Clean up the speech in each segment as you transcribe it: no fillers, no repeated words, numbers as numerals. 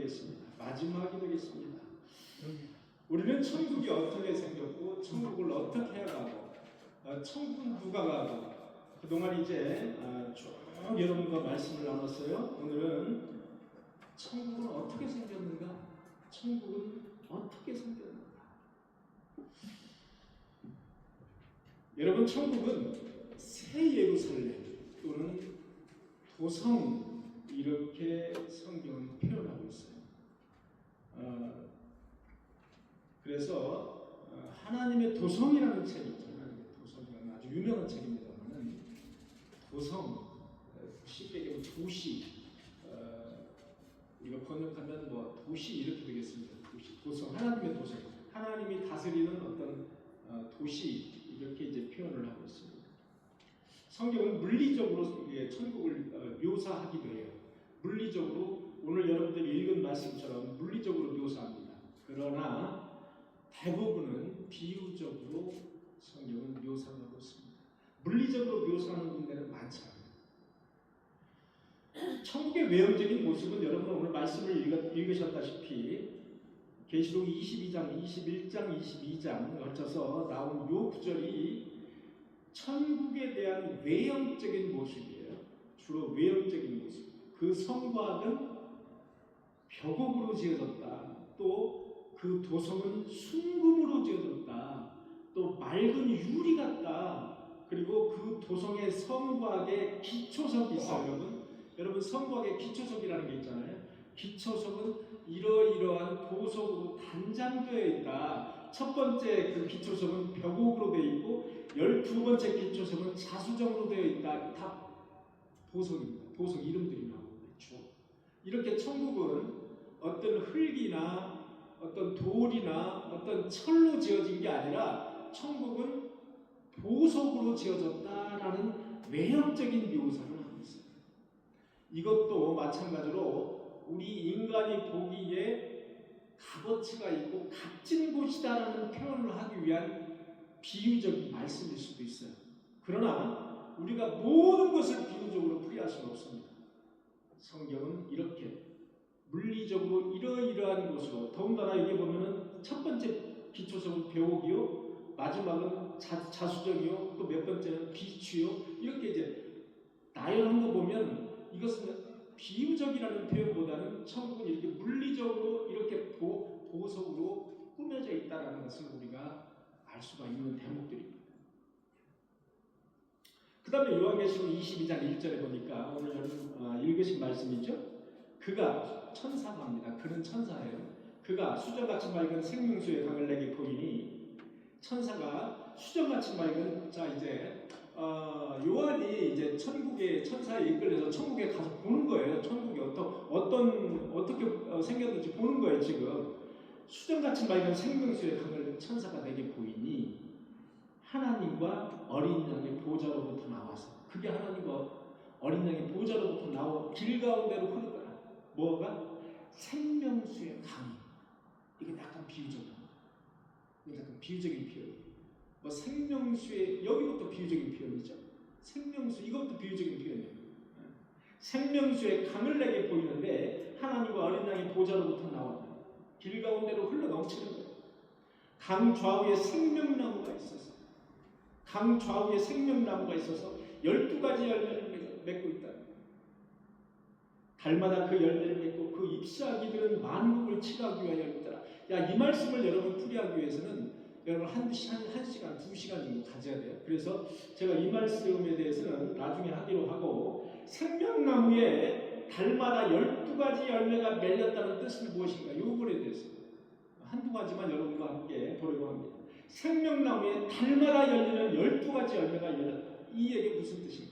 되겠습니다. 마지막이 되겠습니다. 우리는 천국이 어떻게 생겼고 천국을 어떻게 해가고 천국은 누가 가고 그동안 이제 쭉 여러분과 말씀을 나눴어요. 오늘은 천국은 어떻게 생겼는가? 천국은 어떻게 생겼는가? 여러분, 천국은 새 예루살렘 또는 도성 이렇게 성경은 표현하고 있어요. 그래서 하나님의 도성이라는 책이 있잖아요. 하나님의 도성이라는 아주 유명한 책입니다만은 도성, 쉽게 얘기하면 도시, 우리가 번역하면 뭐 도시 이렇게 되겠습니다. 도시, 도성, 하나님의 도성, 하나님이 다스리는 어떤 도시 이렇게 이제 표현을 하고 있습니다. 성경은 물리적으로 천국을 묘사하기도 해요. 물리적으로 오늘 여러분들이 읽은 말씀처럼 물리적으로 묘사합니다. 그러나 대부분은 비유적으로 성경은 묘사하고 있습니다. 물리적으로 묘사하는 군데는 많지 않아요. 천국의 외형적인 모습은 여러분 오늘 말씀을 읽으셨다시피 계시록 22장, 21장, 22장 걸쳐서 나온 요 구절이 천국에 대한 외형적인 모습이에요. 주로 외형적인 모습. 그 성곽은 벽옥으로 지어졌다. 또 그 도성은 순금으로 지어졌다. 또 맑은 유리 같다. 그리고 그 도성의 성곽에 기초석이 있어요. 여러분 성곽에 기초석이라는 게 있잖아요. 기초석은 이러이러한 보석으로 단장되어 있다. 첫 번째 그 기초석은 벽옥으로 되어 있고 12번째 기초석은 자수정으로 되어 있다. 다 보석입니다. 보석 이름들이 나오죠. 이렇게 천국은 어떤 흙이나 어떤 돌이나 어떤 철로 지어진 게 아니라 천국은 보석으로 지어졌다라는 외형적인 묘사를 하고 있어요. 이것도 마찬가지로 우리 인간이 보기에 값어치가 있고 값진 곳이다라는 표현을 하기 위한 비유적인 말씀일 수도 있어요. 그러나 우리가 모든 것을 비유적으로 풀이할 수는 없습니다. 성경은 이렇게 물리적으로 이러이러한 곳으로, 더군다나 여기 보면은 첫 번째 기초석은 벽옥이요, 마지막은 자수정이요, 또 몇 번째는 비추요, 이렇게 이제 나열한 거 보면 이것은 비유적이라는 표현보다는 천국은 이렇게 물리적으로 이렇게 보석으로 꾸며져 있다는 것을 우리가 알 수가 있는 대목들입니다. 그 다음에 요한계시록 22장 1절에 보니까 오늘 여러분 읽으신 말씀이죠. 그가 천사갑니다. 그는 천사예요. 그가 수정같이 맑은 생명수의 강을 내게 보이니 천사가 수정같이 맑은 이제 요한이 이제 천국의 천사에 이끌려서 천국에 가서 보는 거예요. 천국이 어떻게 생겼는지 보는 거예요. 지금 수정같이 맑은 생명수의 강을 천사가 내게 보이니 하나님과 어린 양의 보좌로부터 나와서, 그게 하나님과 어린 양의 보좌로부터 나와 길 가운데로 흐르더라. 뭐가? 생명수의 강이. 이게 약간 비유적입니다. 이게 약간 비유적인 표현. 뭐 생명수의, 여기부터 비유적인 표현이죠. 생명수, 이것도 비유적인 표현이에요. 생명수의 강을 내게 보이는데 하나님과 어린 양의 보좌로부터 나와 길 가운데로 흘러 넘치는 거예요. 강 좌우에 생명나무가 있어서, 강 좌우에 생명나무가 있어서 12가지 열매를 맺고 있다. 달마다 그 열매를 맺고 그 잎사귀들은 만국을 칠하기 위하여 있더라. 이 말씀을 여러분 풀이하기 위해서는 여러분 한 시간, 2시간 정도 가져야 돼요. 그래서 제가 이 말씀에 대해서는 나중에 하기로 하고, 생명나무에 달마다 12가지 열매가 맺렸다는 뜻은 무엇인가? 이 부분에 대해서 한두 가지만 여러분과 함께 보려고 합니다. 생명나무에 달마다 열리는 12가지 열매가 열렸다. 이 얘기 무슨 뜻입니까?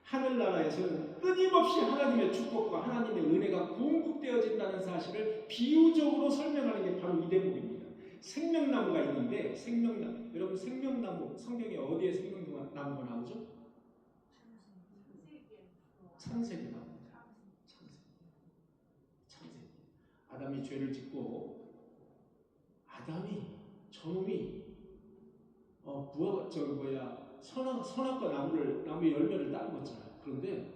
하늘나라에서는 끊임없이 하나님의 축복과 하나님의 은혜가 공급되어진다는 사실을 비유적으로 설명하는 게 바로 이 대목입니다. 생명나무가 있는데, 생명나무, 여러분 생명나무, 성경에 어디에 생명나무가 나오죠? 창세기 나옵니다. 창세기. 아담이 죄를 짓고 저놈이 선악과 나무의 열매를 따먹었잖아요. 그런데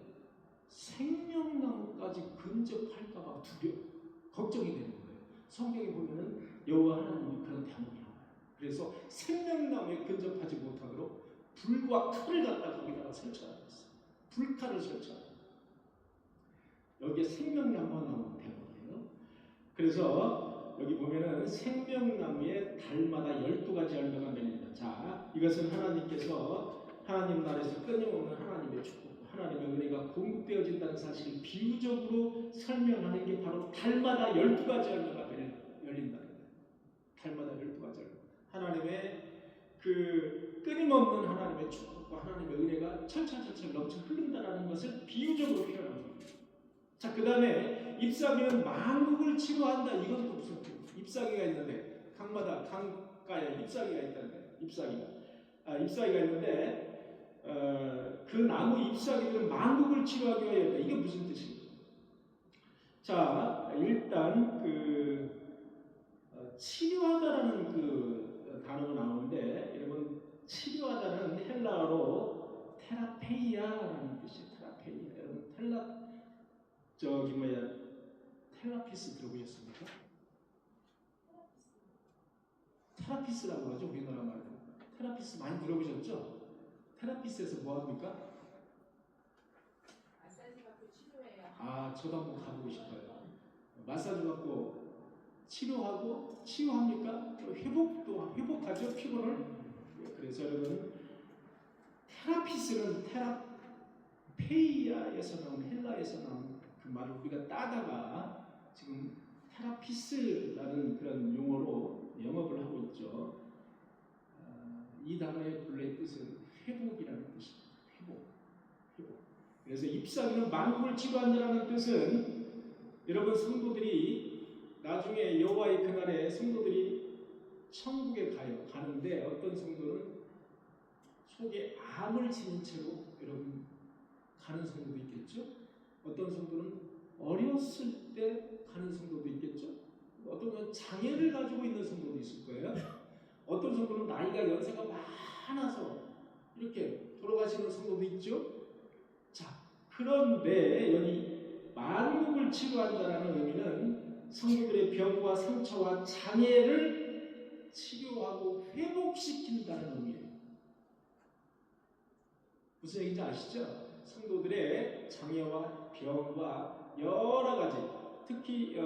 생명나무까지 근접할까봐 두려워. 걱정이 되는 거예요. 성경에 보면은 여호와 하나님이 그런 대목이 나와요. 그래서 생명나무에 근접하지 못하도록 불과 칼을 갖다 거기다가 설치하고 있어요. 불칼을 설치하고. 여기에 생명나무가 나오는 대목이에요. 그래서 여기 보면은 생명나무에 달마다 12가지 열매가 맺는다. 자, 이것은 하나님께서 하나님 나라에서 끊임없는 하나님의 축복, 하나님의 은혜가 공급되어진다는 사실을 비유적으로 설명하는 게 바로 달마다 12가지 열매가 열린다는 거예요. 달마다 12가지 열매. 하나님의 그 끊임없는 하나님의 축복과 하나님의 은혜가 철철철철 넘쳐 흐른다는 것을 비유적으로 표현합니다. 자, 그 다음에 잎사귀는 만국을 치료한다. 이것도 무슨 잎사귀가 있는데 강마다 강가에 잎사귀가 있다는데 잎사귀가 있는데 그 나무 잎사귀들은 만국을 치료하기 위하여 이게 무슨 뜻입니까? 자, 일단 치료하다라는 그 단어가 나오는데 여러분 치료하다는 헬라어로 테라페이아라는 뜻이에요. 테라페이아. 여러분 텔라피스 들어보셨습니까? 테라피스라고 하죠. 우리나라 말로. 테라피스 많이 들어보셨죠? 테라피스에서 뭐 합니까? 마사지 받고 치료해요. 아, 저도 한번 가보고 싶어요. 마사지 받고 치료하고 치유합니까? 회복하죠. 피부를. 그래서 여러분 테라피스는 테라페이아에서 나온 헬라에서 나온 그 말을 우리가 따다가 지금 테라피스라는 그런 용어로 영업을 하고 있죠. 이 단어의 본래 뜻은 회복이라는 뜻입니다. 회복. 그래서 잎사귀는 만국을 치료한다는 뜻은 여러분 성도들이 나중에 여호와의 그날에 성도들이 천국에 가는데 어떤 성도는 속에 암을 지닌 채로 여러분 가는 성도도 있겠죠. 어떤 성도는 어렸을 때 가는 성도도 있겠죠. 어떤 건 장애를 가지고 있는 성도도 있을 거예요. 어떤 성도는 나이가 연세가 많아서 이렇게 돌아가시는 성도도 있죠. 자, 그런데 여기 만국을 치료한다라는 의미는 성도들의 병과 상처와 장애를 치료하고 회복시킨다는 의미예요. 무슨 얘기인지 아시죠? 성도들의 장애와 병과 여러 가지, 특히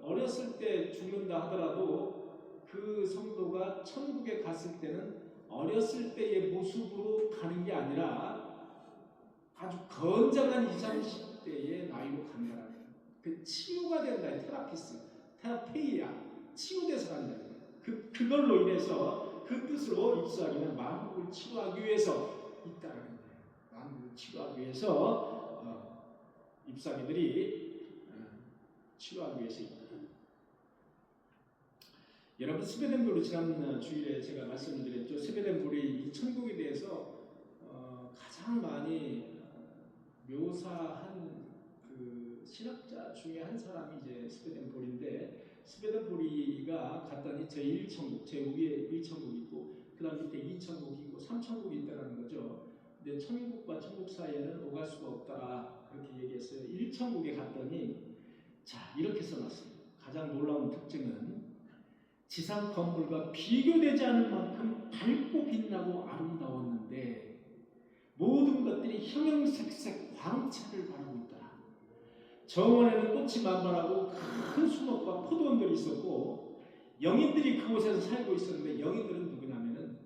어렸을 때 죽는다 하더라도 그 성도가 천국에 갔을 때는 어렸을 때의 모습으로 가는 게 아니라 아주 건장한 20, 30대의 나이로 간다는 거예요. 그 치유가 된다. 테라페이아, 치유돼서 간다. 그걸로 인해서 그 뜻으로 잎사귀는 만국을 치유하기 위해서 있다는 거예요. 만국을 치유하기 위해서 잎사귀들이 치료하기 위해서 있다. 여러분 스웨덴볼이 지난 주일에 제가 말씀드렸죠. 스웨덴볼이 이 천국에 대해서 가장 많이 묘사한 그 신학자 중에 한 사람이 이제 스웨덴볼인데, 스웨덴볼이가 갔더니 제1천국, 제5의 1천국이 있고 그 다음 밑에 2천국이 있고 3천국이 있다는 거죠. 근데 천국과 천국 사이에는 오갈 수가 없다 그렇게 얘기했어요. 1천국에 갔더니 자, 이렇게 써놨습니다. 가장 놀라운 특징은 지상 건물과 비교되지 않을 만큼 밝고 빛나고 아름다웠는데 모든 것들이 형형색색 광채를 바라고 있더라. 정원에는 꽃이 만발하고 큰 수목과 포도원들이 있었고 영인들이 그곳에서 살고 있었는데, 영인들은 누구냐면은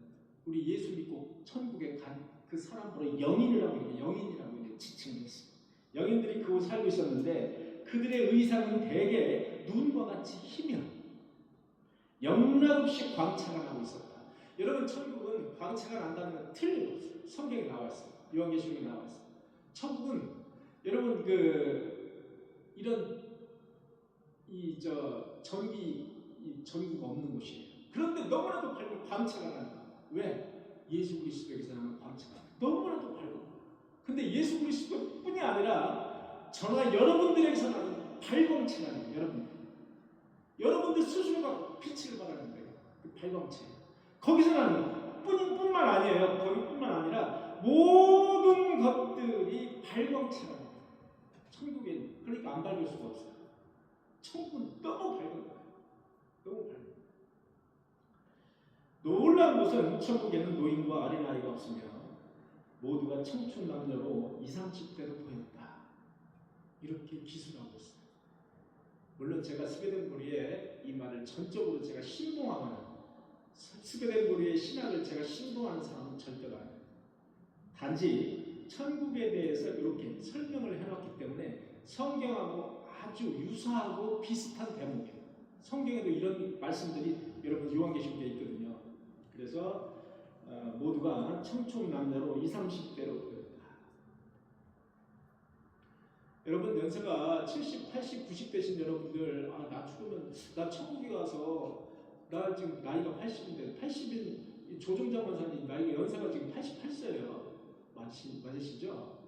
우리 예수 믿고 천국에 간 그 사람으로 영인이라고 지칭을 했어요. 영인들이 그곳에 살고 있었는데 그들의 의상은 대개 눈과 같이 희며 영락없이 광채가 나고 있었다. 여러분 천국은 광채가 난다는 건 틀림없어요. 성경에 나와 있어요. 요한계시록에 나와 있어요. 천국은 여러분 이런 전기가 없는 곳이에요. 그런데 너무나도 밝은 광채가 나는 거예요. 왜? 예수 그리스도에게서 나는 광채가 너무나도 밝고, 근데 예수 그리스도뿐이 아니라 저나 여러분들에게서 나는 발광체가 나요. 여러분들 스스로가 빛을 발하는 거예요. 그 발광체. 거기서 나는 뿐만 아니에요. 거기뿐만 아니라 모든 것들이 발광체가 나요. 천국에는. 그러니까 안 밝을 수가 없어요. 천국은 놀라운 것은 천국에는 노인과 어린아이가 없으며 모두가 청춘 남녀로 20, 30대로 보였다. 이렇게 기술하고 있어요. 물론 제가 스웨덴 무리의 이 말을 전적으로 제가 신봉하거나 스웨덴 무리의 신학을 제가 신봉하는 사람은 절대가 아니에요. 단지 천국에 대해서 이렇게 설명을 해놨기 때문에 성경하고 아주 유사하고 비슷한 대목이에요. 성경에도 이런 말씀들이 여러분 요한계시록에 있거든요. 그래서 모두가 청춘 남녀로 20, 30대로 보였다. 여러분 연세가 70, 80, 90 되신 여러분들, 나 죽으면 나 천국에 가서 나 지금 나이가 80인데 80인 조정장 원사님 나이가 연세가 지금 88세예요. 맞으시죠?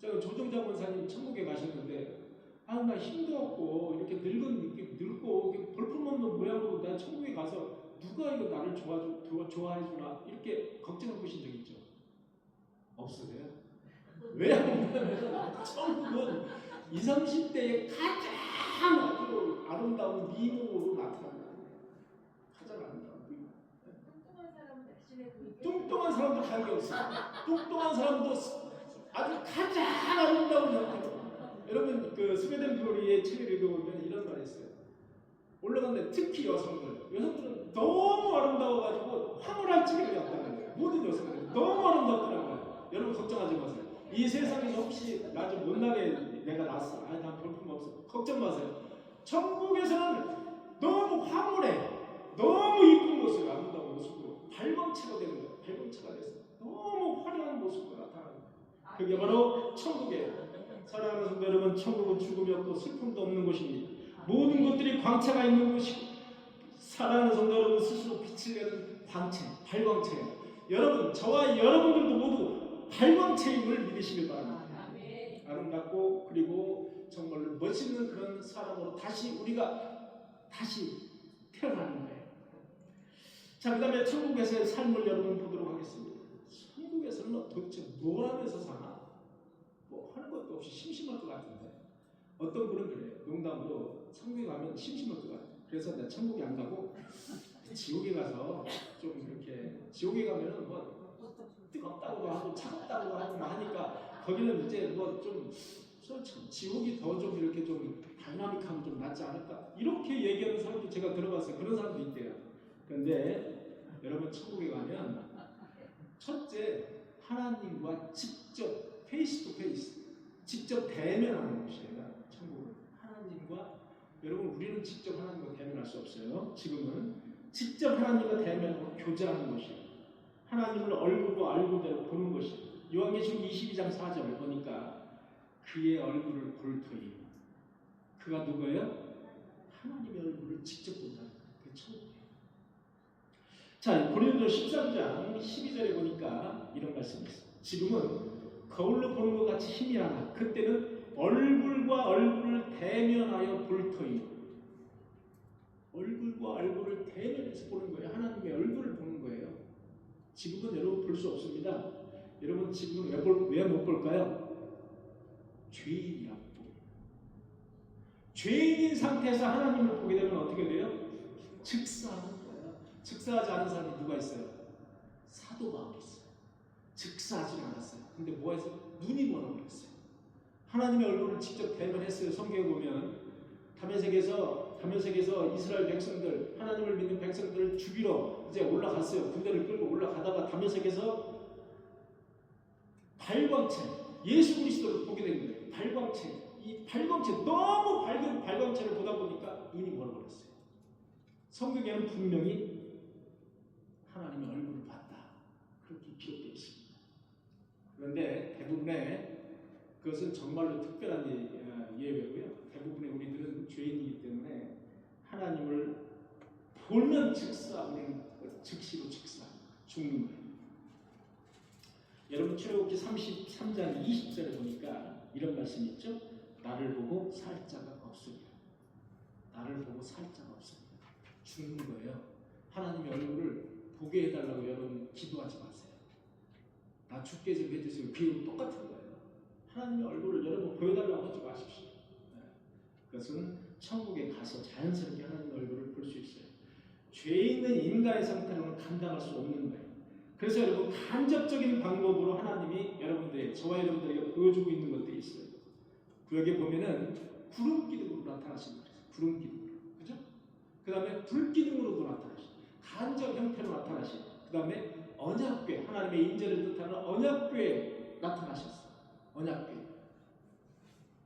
자, 조정장 원사님 천국에 가셨는데 나 힘도 없고 이렇게 늙고 이렇게 볼품없는 모양으로 나 천국에 가서 누가 이거 나를 좋아해주나 이렇게 걱정해 보신 적 있죠? 없으세요? 왜냐하면 천국은 20, 30대에 가장 아주 아름다운 미모로 나타난다. 가장 아름다운 미모. 뚱뚱한 사람은 날씬해 보이게. 뚱뚱한 사람도 관계없어요. 뚱뚱한 사람도 아주 가장 아름다운 형태로. 여러분 그 스웨덴 교리의 책을 읽어보면 이런 말이 있어요. 올라갔는데 특히 여성들은 너무 아름다워가지고 황홀할 지경이 없다는 거예요. 모든 여성들이 너무 아름답더라고요. 여러분 걱정하지 마세요. 이 세상에서 혹시 나 좀 못나게 내가 낳았어. 난 볼품 없어. 걱정 마세요. 천국에서는 너무 황홀해. 너무 이쁜 모습, 아름다운 모습으로 발광체가 되는 거예요. 발광체가 돼서 너무 화려한 모습으로 나타나는 거예요. 그게 바로 천국이에요. 사랑하는 성도 여러분, 천국은 죽음이 없고 슬픔도 없는 곳입니다. 모든 것들이 광채가 있는 곳이고, 사랑하는 성도 여러분 스스로 빛을 내는 광채, 발광체예요. 여러분, 저와 여러분들도 모두 발광체임을 믿으시길 바랍니다. 아름답고 그리고 정말로 멋있는 그런 사람으로 우리가 다시 태어나는 거예요. 자, 그 다음에 천국에서의 삶을 여러분 보도록 하겠습니다. 천국에서는 도대체 뭘 하면서 사나? 뭐 하는 것도 없이 심심할 것 같은데, 어떤 분은 그래요. 농담으로 천국에 가면 심심할 것 같아요. 그래서 내가 천국에 안 가고 지옥에 가서 좀 이렇게, 지옥에 가면은 뭐 뜨겁다고도 하고 차갑다고도 하고 하니까 거기는 이제 뭐 좀 지옥이 더 좀 이렇게 좀 다이나믹하면 좀 낫지 않을까, 이렇게 얘기하는 사람도 제가 들어봤어요. 그런 사람도 있대요. 그런데 여러분 천국에 가면 첫째 하나님과 직접 페이스 투 페이스, 직접 대면하는 곳이에요. 천국은 하나님과, 여러분 우리는 직접 하나님과 대면할 수 없어요. 지금은 직접 하나님과 대면하고 교제하는 것이에요. 하나님을 얼굴과 얼굴대로 보는 것이에요. 요한계시록 22장 4절을 보니까 그의 얼굴을 볼 터이, 그가 누구예요? 하나님의 얼굴을 직접 본다는 거예요. 그게 천국이에요. 자, 고린도 13장 12절에 보니까 이런 말씀이 있어요. 지금은 거울로 보는 것 같이 희미하나 그때는 얼굴과 얼굴을 대면하여 볼 터이. 얼굴과 얼굴을 대면해서 보는 거예요. 하나님의 얼굴을 보는 거예요. 지금은 여러분 볼 수 없습니다. 여러분 지금은 왜 못 볼까요? 죄인이라고 봅니다. 죄인인 상태에서 하나님을 보게 되면 어떻게 돼요? 즉사하는 거예요. 즉사하지 않은 사람이 누가 있어요? 사도 바울이 있어요. 즉사하지 않았어요. 근데 뭐 했어요? 눈이 멀어버렸어요. 하나님의 얼굴을 직접 대면했어요. 성경에 보면 다메섹에서 이스라엘 백성들, 하나님을 믿는 백성들을 죽이러 이제 올라갔어요. 군대를 끌고 올라가다가 다메섹에서 발광체, 예수 그리스도를 보게 된 거예요. 이 발광체, 너무 밝은 발광체를 보다 보니까 눈이 멀어버렸어요. 성경에는 분명히 하나님의 얼굴을 봤다, 그렇게 기록되어 있습니다. 그런데 대부분의 그것은 정말로 특별한 예외고요. 대부분의 우리들은 죄인이기 때문에 하나님을 보면 즉사, 우리는 즉시로 즉사 죽는 거예요. 여러분 출애굽기 33장 20절에 보니까 이런 말씀이 있죠. 나를 보고 살 자가 없으리라. 나를 보고 살 자가 없으리라. 죽는 거예요. 하나님의 얼굴을 보게 해달라고 여러분 기도하지 마세요. 나 죽게 좀 해주세요. 그 똑같은 거예요. 하나님의 얼굴을 여러분 보여달라고 하지 마십시오. 그것은 천국에 가서 자연스럽게 하나님의 얼굴을 볼 수 있어요. 죄 있는 인간의 상태로는 감당할 수 없는 거예요. 그래서 여러분 간접적인 방법으로 하나님이 여러분들 저와 여러분들에게 보여주고 있는 것들이 있어요. 구약에 보면은 구름 기둥으로 나타나신 거예요. 구름 기둥으로, 그죠? 그 다음에 불 기둥으로도 나타나시고 간접 형태로 나타나시고 그 다음에 언약궤, 하나님의 인재를 뜻하는 언약궤에 나타나셨어요. 언약궤,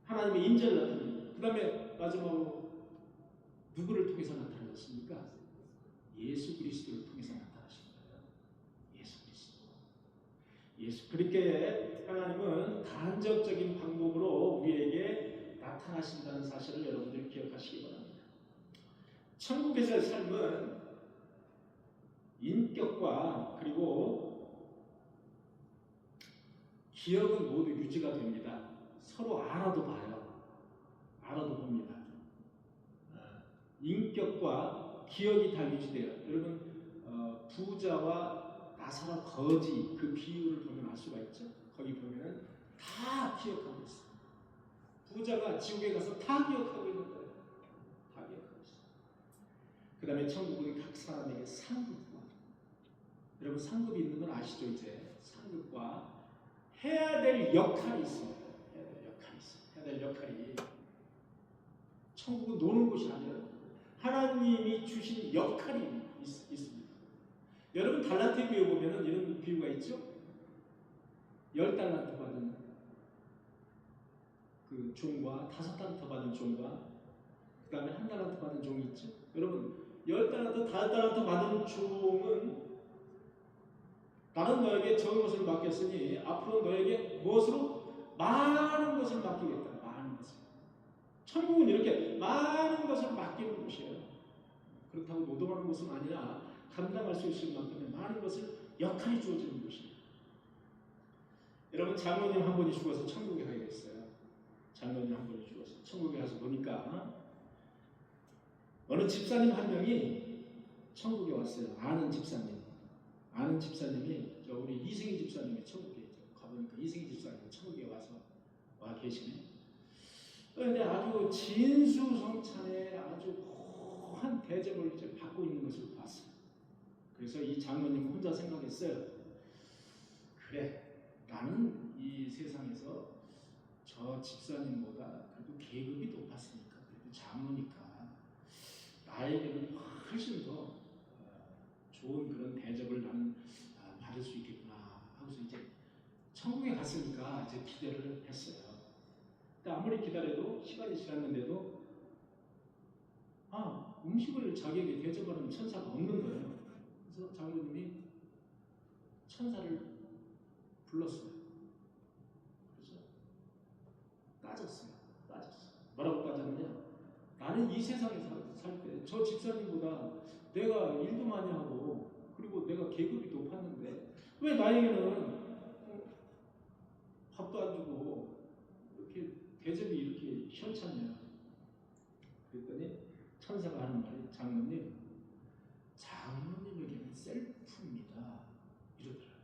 하나님의 인재를 나타내는. 그 다음에 마지막으로 누구를 통해서 나타나셨습니까? 예수 그리스도를 통해서 나타나신 거예요. 예수 그리스도. 예수. 그렇게 하나님은 간접적인 방법으로 우리에게 나타나신다는 사실을 여러분들이 기억하시기 바랍니다. 천국에서의 삶은 인격과 그리고 기억은 모두 유지가 됩니다. 서로 알아도 봐요. 알아도 봅니다. 인격과 기억이 다 유지돼요. 여러분 부자와 나사로 거지 그 비유를 보면 알 수가 있죠. 거기 보면은 다 기억하고 있어요. 부자가 지옥에 가서 다 기억하고 있는 거예요. 다 기억하고 있어요. 그 다음에 천국은 각 사람에게 상급과, 여러분 상급이 있는 건 아시죠? 이제 상급과 해야 될 역할이 있습니다. 해야 될 역할이 있어요. 해야 될 역할이. 천국은 노는 곳이 아니라 하나님이 주신 역할이 있습니다. 여러분 달란트 비유 보면은 이런 비유가 있죠. 10달란트 받은 그 종과 5달란트 받은 종과 그 다음에 1달란트 받은 종이 있죠. 여러분 10달란트, 5달란트 받은 종은 나는 너에게 적은 것을 맡겼으니 앞으로 너에게 무엇으로? 많은 것을 맡기겠다. 많은 것을. 천국은 이렇게 많은 것을 맡기는 곳이에요. 그렇다고 노동하는 곳은 아니라 감당할 수 있을 만큼의 많은 것을 역할이 주어지는 곳이에요. 여러분 장로님 한 분이 죽어서 천국에 가게 됐어요. 장로님 한 분이 죽어서 천국에 가서 보니까 어느 집사님 한 명이 천국에 왔어요. 아는 집사님. 아는 집사님이 우리 이승희 집사님이 천국에 있죠. 가보니까 이승희 집사님이 천국에 와 계시네. 그런데 아주 진수성찬에 아주 고한 대접을 이제 받고 있는 것을 봤어요. 그래서 이 장로님 혼자 생각했어요. 그래, 나는 이 세상에서 저 집사님보다 그래도 계급이 높았으니까, 그래도 장로니까 나에게는 훨씬 더 좋은 그런 대접을 나는 받을 수 있겠구나 하고서 이제 천국에 갔으니까 이제 기대를 했어요. 근데 아무리 기다려도 시간이 지났는데도 음식을 자기에게 대접하는 천사가 없는 거예요. 그래서 장로님이 천사를 불렀어요. 그래서 따졌어요. 뭐라고 따졌느냐? 나는 이 세상에 살 때 저 집사님보다 내가 일도 많이 하고 그리고 내가 계급이 높았는데 왜 나에게는 밥도 안 주고 이렇게 대접이 이렇게 현찮냐? 그랬더니 천사가 하는 말이 장로님에게는 셀프입니다. 이러더라고요.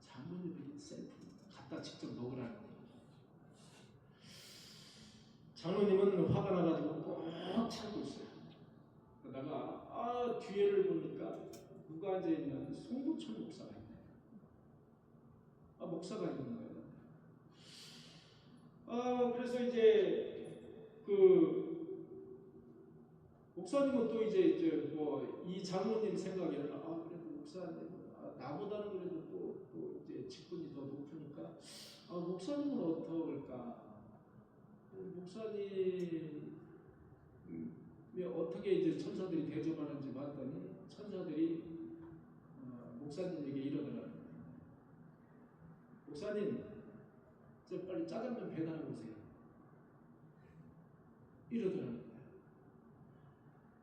장로님에게는 셀프입니다. 갖다 직접 먹으라는 거예요. 장로님은 화가 나가지고 꼭 참고 있어요. 그러다가 뒤에를 보니까 누가 앉아있냐면 송도천 목사가 있네. 목사가 있는 거예요. 그래서 이제 목사님은 또 이제 이 장로님 생각에는 그래도 목사님 나보다는 그래도 또 이제 직분이 더 높으니까 목사님은 어떨까? 목사님 어떻게 이제 천사들이 대접하는지 봤더니 천사들이 목사님에게 이러더라고요. 목사님, 저 빨리 짜장면 배달해 오세요. 이러더라고요.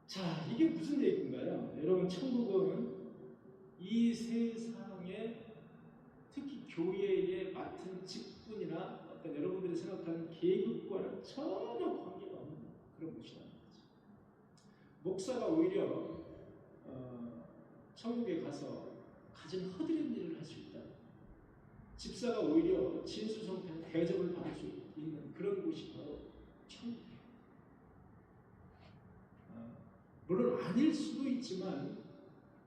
자, 이게 무슨 얘기인가요? 여러분, 천국은 이 세상에 특히 교회에 맡은 직분이나 어떤 여러분들이 생각하는 계급과는 전혀 관계가 없는 그런 곳이라는 거죠. 목사가 오히려 천국에 가서 가진 허드렛 일을 할 수 있다. 집사가 오히려 진수성찬 대접을 받을 수 있는 그런 곳이 바로 천국이에요. 물론 아닐 수도 있지만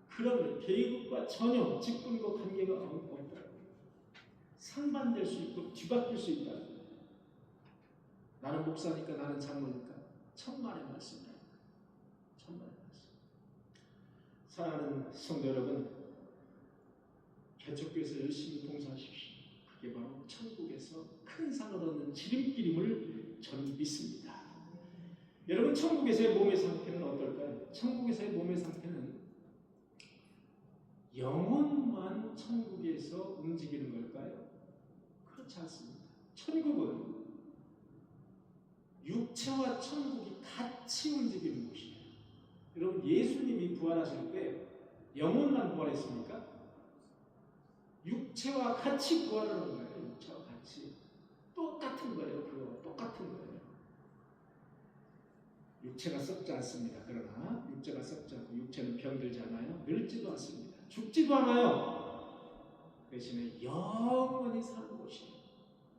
그런 계급과 전혀 직분과 관계가 없다. 상반될 수 있고 뒤바뀔 수 있다. 나는 목사니까 나는 장로니까 천만의 말씀이다. 천만의 말씀. 사랑하는 성도 여러분, 개척교회에서 열심히 봉사하십시오. 그게 바로 천국에서 큰 상을 얻는 지름길임을 저는 믿습니다. 여러분, 천국에서의 몸의 상태는 어떨까요? 천국에서의 몸의 상태는 영혼만 천국에서 움직이는 걸까요? 그렇지 않습니다. 천국은 육체와 천국이 같이 움직이는 곳이에요. 여러분, 예수님이 부활하실 때 영혼만 부활했습니까? 육체와 같이 부활하는 거예요. 육체와 같이. 똑같은 거예요. 그거 똑같은 거예요. 육체가 썩지 않습니다. 그러나 육체가 썩지 않고 육체는 병들지 않아요. 늙지도 않습니다. 죽지도 않아요. 대신에 영원히 사는 곳이에요.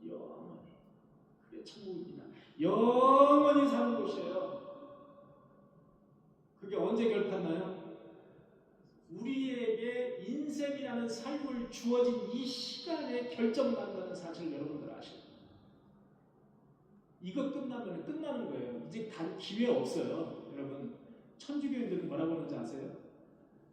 영원히. 그게 천국입니다. 영원히 사는 곳이에요. 그게 언제 결판나요? 우리에게 인생이라는 삶을 주어진 이 시간에 결정난다는 사실을 여러분들 아셔요. 이거 끝나면 끝나는 거예요. 이제 다른 기회 없어요. 여러분, 천주교인들은 뭐라고 하는지 아세요?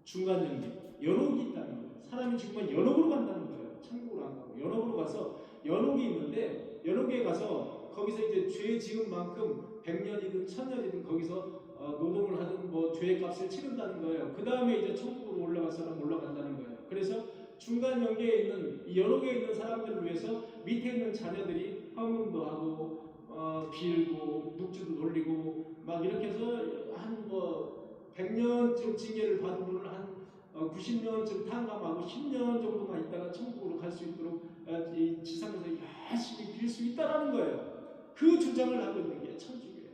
중간연기, 연옥이 있다는 거예요. 사람이 죽으면 연옥으로 간다는 거예요. 천국으로 안 가고 연옥으로 가서 연옥이 있는데 연옥에 가서 거기서 이제 죄 지은 만큼 100년이든 1000년이든 거기서 노동을 하든 뭐 죄의 값을 치른다는 거예요. 그 다음에 이제 천국으로 올라갈 사람 올라간다는 거예요. 그래서 중간 연계에 있는 이 연옥에 있는 사람들을 위해서 밑에 있는 자녀들이 헌금도 하고 빌고 묵주도 돌리고 막 이렇게 해서 한 뭐 100년쯤 징계를 받은 분을 한 90년쯤 탕감하고 10년 정도만 있다가 천국으로 갈 수 있도록 이 지상에서 열심히 빌 수 있다라는 거예요. 그 주장을 하고 있는 게 천주교예요.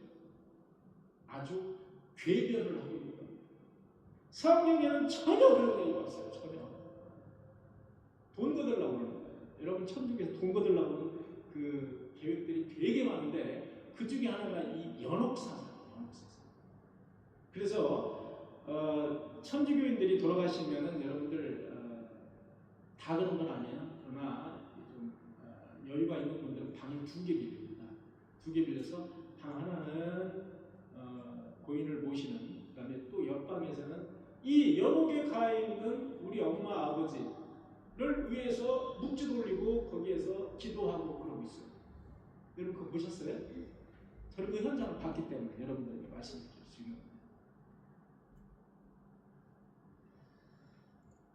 아주 궤변을 하고 있는 겁니다. 성경에는 전혀 그런 얘기가 없어요. 전혀. 돈 거들라고 하는 거예요. 여러분, 천주교에서 돈 거들라고 하는 그 계획들이 되게 많은데 그 중에 하나가 이 연옥사상. 그래서 천주교인들이 돌아가시면은 여러분들 다 그런 건 아니에요. 그러나 좀 여유가 있는 분들은 방을 2개 빌립니다. 2개 빌려서 방 하나는 고인을 모시는, 그 다음에 또 옆방에서는 이 연옥에 가 있는 우리 엄마 아버지를 위해서 묵주 돌리고 거기에서 기도하고 그러고 있어요. 여러분 그거 보셨어요? 저는 그 현장을 봤기 때문에 여러분들에게 말씀드릴 수 있는 겁니다.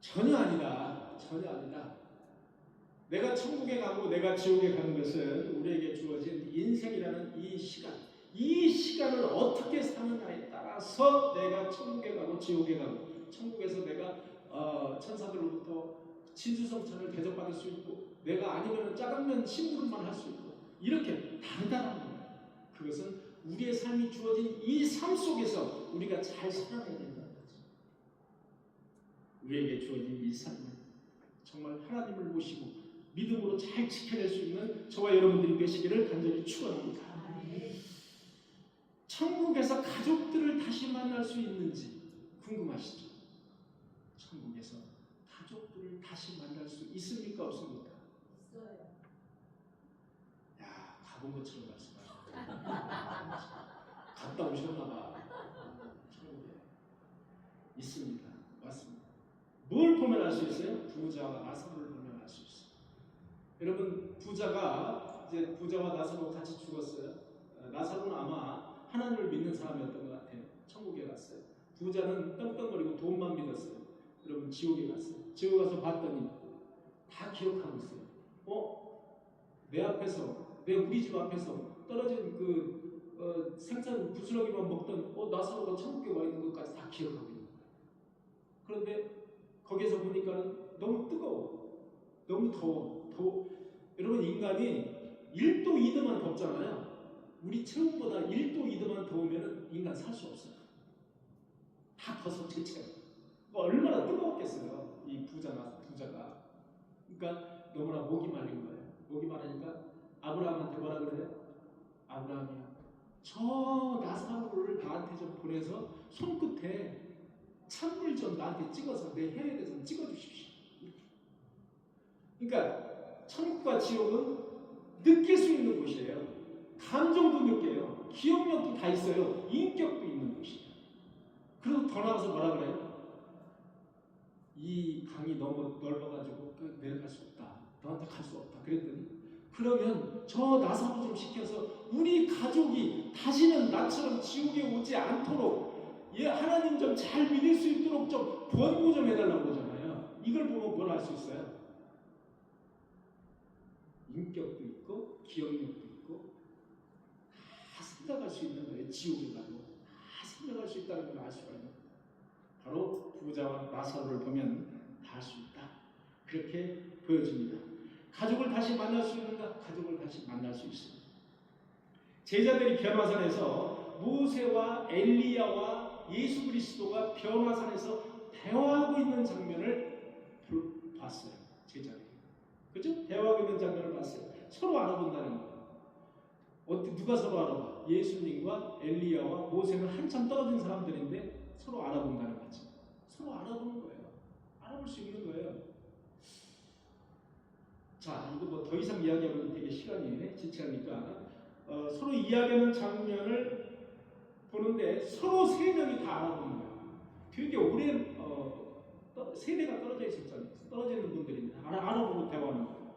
전혀 아니다. 전혀 아니다. 내가 천국에 가고 내가 지옥에 가는 것은 우리에게 주어진 인생이라는 이 시간, 이 시간을 어떻게 사느냐에 따라서 내가 천국에 가고 지옥에 가고, 천국에서 내가 천사들로부터 진수성찬을 대접받을 수 있고, 내가 아니면 짜장면 심부름만 할 수 있고, 이렇게 다르다는 거예요. 그것은 우리의 삶이 주어진 이 삶 속에서 우리가 잘 살아내야 된다는 거죠. 우리에게 주어진 이 삶을 정말 하나님을 모시고 믿음으로 잘 지켜낼 수 있는 저와 여러분들이 되시기를 간절히 축원합니다. 천국에서 가족들을 다시 만날 수 있는지 궁금하시죠? 천국에서 가족들을 다시 만날 수 있습니까? 없습니까? 있어요. 야, 가본 것처럼 말씀하셨어요. 갔다 오셨나봐. 천국에 있습니다. 맞습니다. 뭘 보면 알 수 있어요? 부자와 나사로를 보면 알 수 있어요. 여러분, 부자와 나사로 같이 죽었어요. 나사로는 아마 하나님을 믿는 사람이었던 것 같아요. 천국에 갔어요. 부자는 떵떵거리고 돈만 믿었어요. 여러분, 지옥에 갔어요. 지옥에 가서 봤더니 다 기억하고 있어요. 내 앞에서, 우리 집 앞에서 떨어진 그 생선 부스러기만 먹던 나사로가 천국에 와 있는 것까지 다 기억하고 있는 거예요. 그런데 거기에서 보니까는 너무 뜨거워. 너무 더워. 여러분, 인간이 1도 2도만 덥잖아요. 우리 체온보다 1도 2도만 더우면 인간 살 수 없어요. 다 벗어 제체로. 얼마나 뜨거웠겠어요. 이 부자가. 그러니까 너무나 목이 말린 거예요. 목이 마르니까 아브라함한테 뭐라 그래요? 아브라함이야, 저 나사로를 나사로를 나한테 좀 보내서 손끝에 찬물 좀 나한테 찍어서 내 혀에 대해서 찍어주십시오. 그러니까 천국과 지옥은 느낄 수 있는 곳이에요. 감정도 느껴요. 기억력도 다 있어요. 인격도 있는 곳이에요. 그리고 더 나아가서 뭐라 그래요? 이 강이 너무 넓어가지고 내려갈 수 없다. 너한테 갈 수 없다. 그랬더니 그러면 저 나사로 좀 시켜서 우리 가족이 다시는 나처럼 지옥에 오지 않도록 하나님 좀 잘 믿을 수 있도록 좀 권고 좀 해달라고 그러잖아요. 이걸 보고 뭘 알 수 있어요? 인격도 있고 기억력도 있고 다 생각할 수 있는 거예요. 지옥에 가도 다 생각할 수 있다는 걸 알 수가 있는 거예요. 바로 부자와 나사로를 보면 다 알 수 있다. 그렇게 보여줍니다. 가족을 다시 만날 수 있는가? 가족을 다시 만날 수 있습니다. 제자들이 변화산에서 모세와 엘리야와 예수 그리스도가 변화산에서 대화하고 있는 장면을 봤어요. 제자들이. 그죠? 대화하고 있는 장면을 봤어요. 서로 알아본다는 거예요. 누가 서로 알아봐? 예수님과 엘리야와 모세는 한참 떨어진 사람들인데 서로 알아본다는 거죠. 서로 알아보는 거예요. 알아볼 수 있는 거예요. 자, 이거 뭐 더 이상 이야기하면 되게 시간이 지체하니까 서로 이야기하는 장면을 보는데 서로 세 명이 다 알아보는 거예요. 되게 오랜 세대가 떨어져 있었잖아요. 떨어져 있는 분들이 알아보고 대화하는 거예요.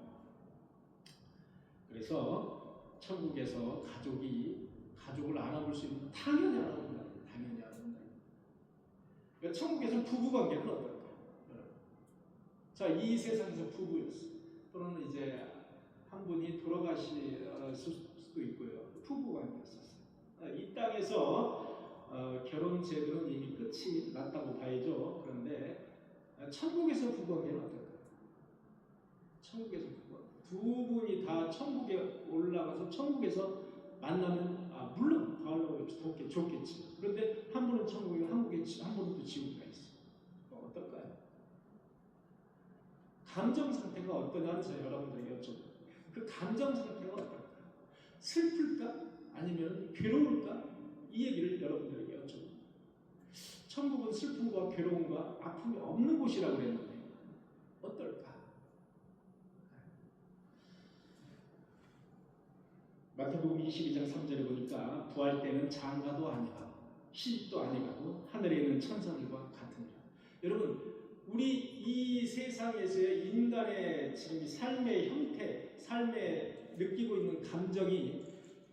그래서 천국에서 가족을 알아볼 수 있는 당연히 알아본다. 당연히 알아본다. 그러니까 천국에서 부부관계는 어떨까요? 자, 이 세상에서 부부였어. 또는 이제 한 분이 돌아가실 수도 있고요. 부부관계였었어요. 이 땅에서 결혼 제도는 이미 끝이 났다고 봐야죠. 그런데 천국에서 부부관계는 어떨까요? 천국에서 두 분이 다 천국에 올라가서 천국에서 만나면 물론 더하려고 좋겠지. 그런데 한 분은 천국에 한 분은 또 지옥에 있어. 어떨까요? 감정 상태가 어떠냐는 제가 여러분들에게 여쭤봐요. 그 감정 상태가 어떨까? 슬플까? 아니면 괴로울까? 이 얘기를 여러분들에게 여쭤봐요. 천국은 슬픔과 괴로움과 아픔이 없는 곳이라고 그랬는데 어떨까? 마태복음 22장 3절에 보니까 부활 때는 장가도 아니가고 시집도 아니가고 하늘에 있는 천사들과 같으니라. 여러분, 우리 이 세상에서의 인간의 지금 삶의 형태, 삶에 느끼고 있는 감정이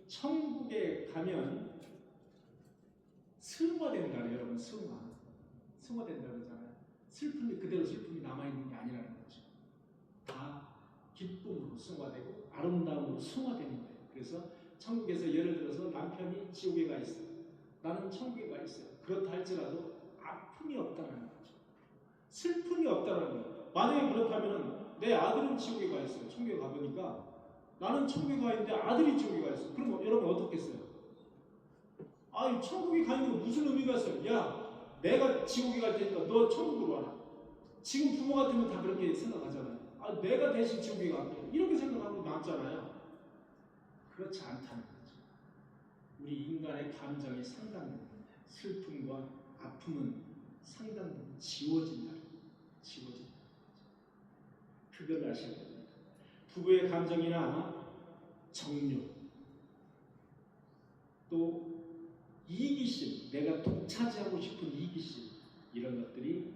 천국에 가면 승화된다. 여러분, 승화된다 그러잖아요. 슬픔이 그대로 슬픔이 남아있는 게 아니라는 거죠. 다 기쁨으로 승화되고 아름다움으로 승화되는 거예요. 그래서 천국에서 예를 들어서 남편이 지옥에 가 있어요. 나는 천국에 가 있어요. 그렇다 할지라도 아픔이 없다는 거죠. 슬픔이 없다는 거예요. 만약에 그렇다면 내 아들은 지옥에 가 있어요. 천국에 가보니까 나는 천국에 가 있는데 아들이 지옥에 가 있어요. 그럼 여러분 어떻겠어요? 천국에 가 있는 거 무슨 의미가 있어요? 야, 내가 지옥에 갈 테니까 너 천국으로 와라. 지금 부모 같으면 다 그렇게 생각하잖아요. 내가 대신 지옥에 갈게. 이렇게 생각하고 남잖아요. 그렇지 않다는 거죠. 우리 인간의 감정이 상당히 슬픔과 아픔은 상당히 지워진다. 그걸 아셔야 됩니다. 부부의 감정이나 정욕, 또 이기심, 내가 독차지하고 싶은 이기심, 이런 것들이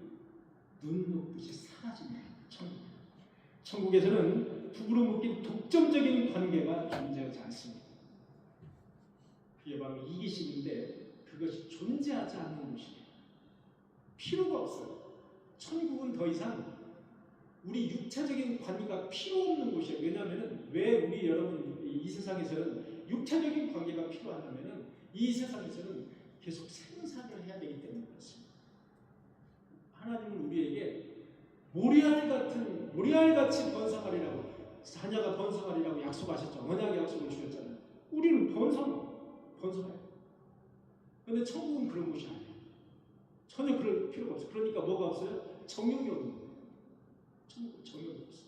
눈높듯이 사라진다. 천국에서는 부부로 묶인 독점적인 관계가 존재하지 않습니다. 그게 바로 이기심인데 그것이 존재하지 않는 곳이에요. 필요가 없어요. 천국은 더 이상 우리 육체적인 관계가 필요 없는 곳이에요. 왜냐하면 왜 우리 여러분 이 세상에서는 육체적인 관계가 필요하냐면은 이 세상에서는 계속 생산을 해야 되기 때문에 그렇습니다. 하나님은 우리에게 모리알같이 번성하리라고, 자녀가 번성하리라고 약속하셨죠. 언약의 약속을 주셨잖아요. 우리는 번성해요. 그런데 천국은 그런 곳이 아니에요. 전혀 그럴 필요가 없어요. 그러니까 뭐가 없어요? 정욕이 없는 거예요. 천국은 정욕이 없어요.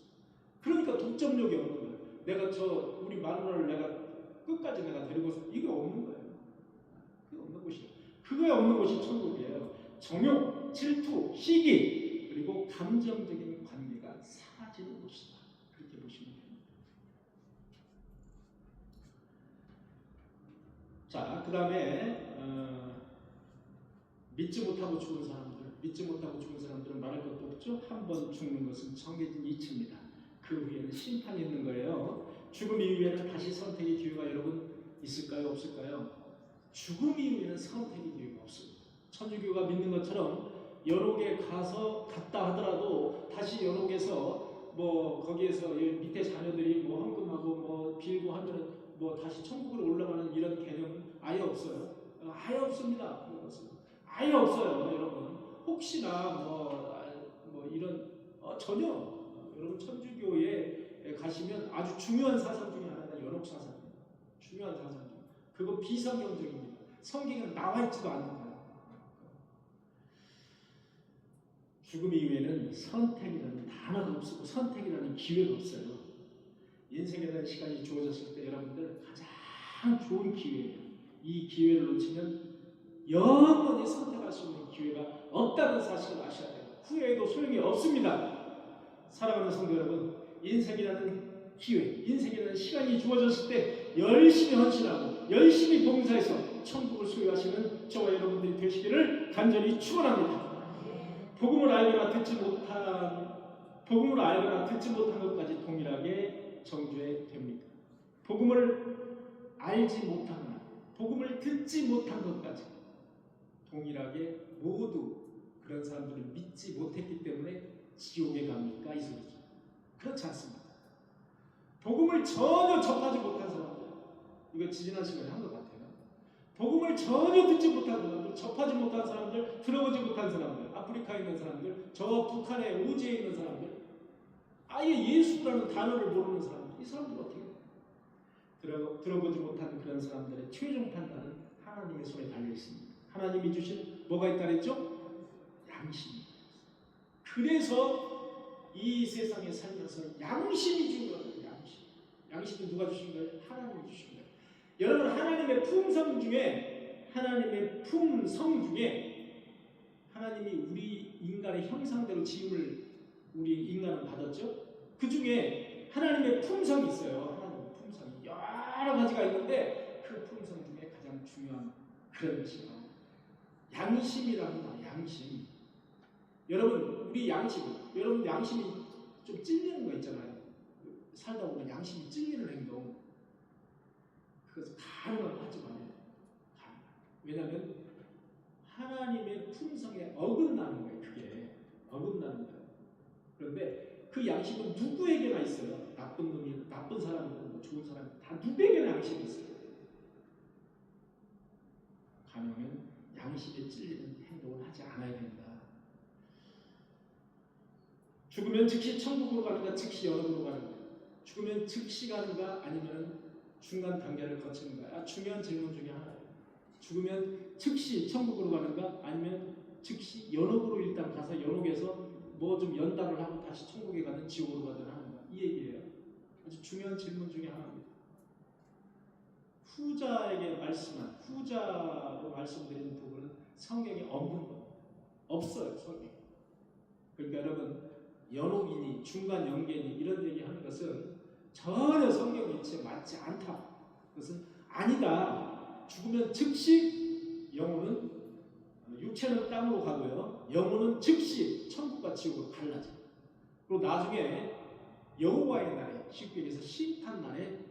그러니까 독점력이 없는 거예요. 우리 마누라를 내가 끝까지 내가 데리고 서 이게 없는 거예요. 그게 없는 곳이 그거에 없는 곳이 천국이에요. 정욕, 질투, 시기, 그리고 감정적인 관계가 사라지는 곳이다. 그렇게 보시면 됩니다. 자, 그 다음에 믿지 못하고 죽은 사람들은 말할 것도 없죠. 한 번 죽는 것은 정해진 이치입니다. 그 후에는 심판이 있는 거예요. 죽음 이후에는 다시 선택의 기회가 여러분 있을까요? 없을까요? 죽음 이후에는 선택의 기회가 없습니다. 천주교가 믿는 것처럼 연옥에 갔다 하더라도 다시 연옥에서 뭐 거기에서 밑에 자녀들이 뭐 헌금하고 뭐 빌고 하면은 뭐 다시 천국으로 올라가는 이런 개념은 아예 없어요. 아예 없습니다. 그것은 아예 없어요, 여러분. 혹시나 뭐 이런 전혀 여러분 천주교에 가시면 아주 중요한 사상 중에 하나가 연옥 사상입니다. 중요한 사상 중 그거 비성경적입니다. 성경에 나와 있지도 않는 거예요. 죽음 이후에는 선택이라는 단어가 없고 선택이라는 기회가 없어요. 인생에 대한 시간이 주어졌을 때 여러분들 가장 좋은 기회예요. 이 기회를 놓치면 영원히 선택할 수 있는 기회가 없다는 사실을 아셔야 돼요. 후회해도 소용이 없습니다. 사랑하는 성도 여러분, 인생이라는 기회, 인생이라는 시간이 주어졌을 때 열심히 헌신하고 열심히 봉사해서 천국을 소유하시는 저와 여러분들이 되시기를 간절히 축원합니다. 복음을 알거나 듣지 못한 것까지 동일하게 정죄 됩니다. 복음을 알지 못하거나 복음을 듣지 못한 것까지 동일하게 모두 그런 사람들은 믿지 못했기 때문에 지옥에 갑니까? 이 소리죠. 그렇지 않습니다. 복음을 전혀 접하지 못한 사람들, 이거 지지난 시간에 한 것 같아요. 복음을 전혀 듣지 못한 사람들, 접하지 못한 사람들, 들어보지 못한 사람들, 아프리카에 있는 사람들, 저 북한의 오지에 있는 사람들, 아예 예수라는 단어를 모르는 사람들, 이 사람들 어떻게 해요? 들어보지 못한 그런 사람들의 최종 판단은 하나님의 손에 달려 있습니다. 하나님이 주신 뭐가 있다 그랬죠? 양심이. 그래서 이 세상에 살면서 양심이 중요해요. 양심은 누가 주신 거예요? 하나님이 주신 거예요. 여러분, 하나님의 품성 중에 하나님이 우리 인간의 형상대로 지음을 우리 인간은 받았죠. 그 중에 하나님의 품성이 있어요. 하나님의 품성이 여러 가지가 있는데 그 품성 중에 가장 중요한 그런 것이 양심이라는 거예요. 양심. 여러분, 우리 여러분 양심이 좀 찔리는 거 있잖아요. 살다 보면 양심이 찔리는 행동. 그것을 가능하면 하지 말아요. 왜냐하면 하나님의 품성에 어긋나는 거예요. 그게 어긋나는 거예요. 그런데 그 양심은 누구에게나 있어요. 나쁜 놈이, 나쁜 사람이든 뭐 좋은 사람, 다 누구에게나 양심이 있어요. 가능하면 양심에 찔리는 행동을 하지 않아야 된다. 죽으면 즉시 천국으로 가는가, 즉시 연옥으로 가는가? 죽으면 즉시 가는가, 아니면 중간 단계를 거치는가? 중요한 질문 중에 하나예요. 죽으면 즉시 천국으로 가는가, 아니면 즉시 연옥으로 일단 가서 연옥에서 뭐 좀 연달을 하고 다시 천국에 가든 지옥으로 가든 하는가? 이 얘기예요. 아주 중요한 질문 중에 하나입니다. 후자로 말씀드린 부분은 성경에 없는 겁니다. 없어요, 성경에. 그러니까 여러분, 연옥이니 중간 연계니 이런 얘기하는 것은 전혀 성경 이치에 맞지 않다. 그것은 아니다. 죽으면 즉시 영혼은, 육체는 땅으로 가고요, 영혼은 즉시 천국과 지옥으로 갈라져. 그리고 나중에 여호와의 날에, 쉽게 얘기해서 심판 날에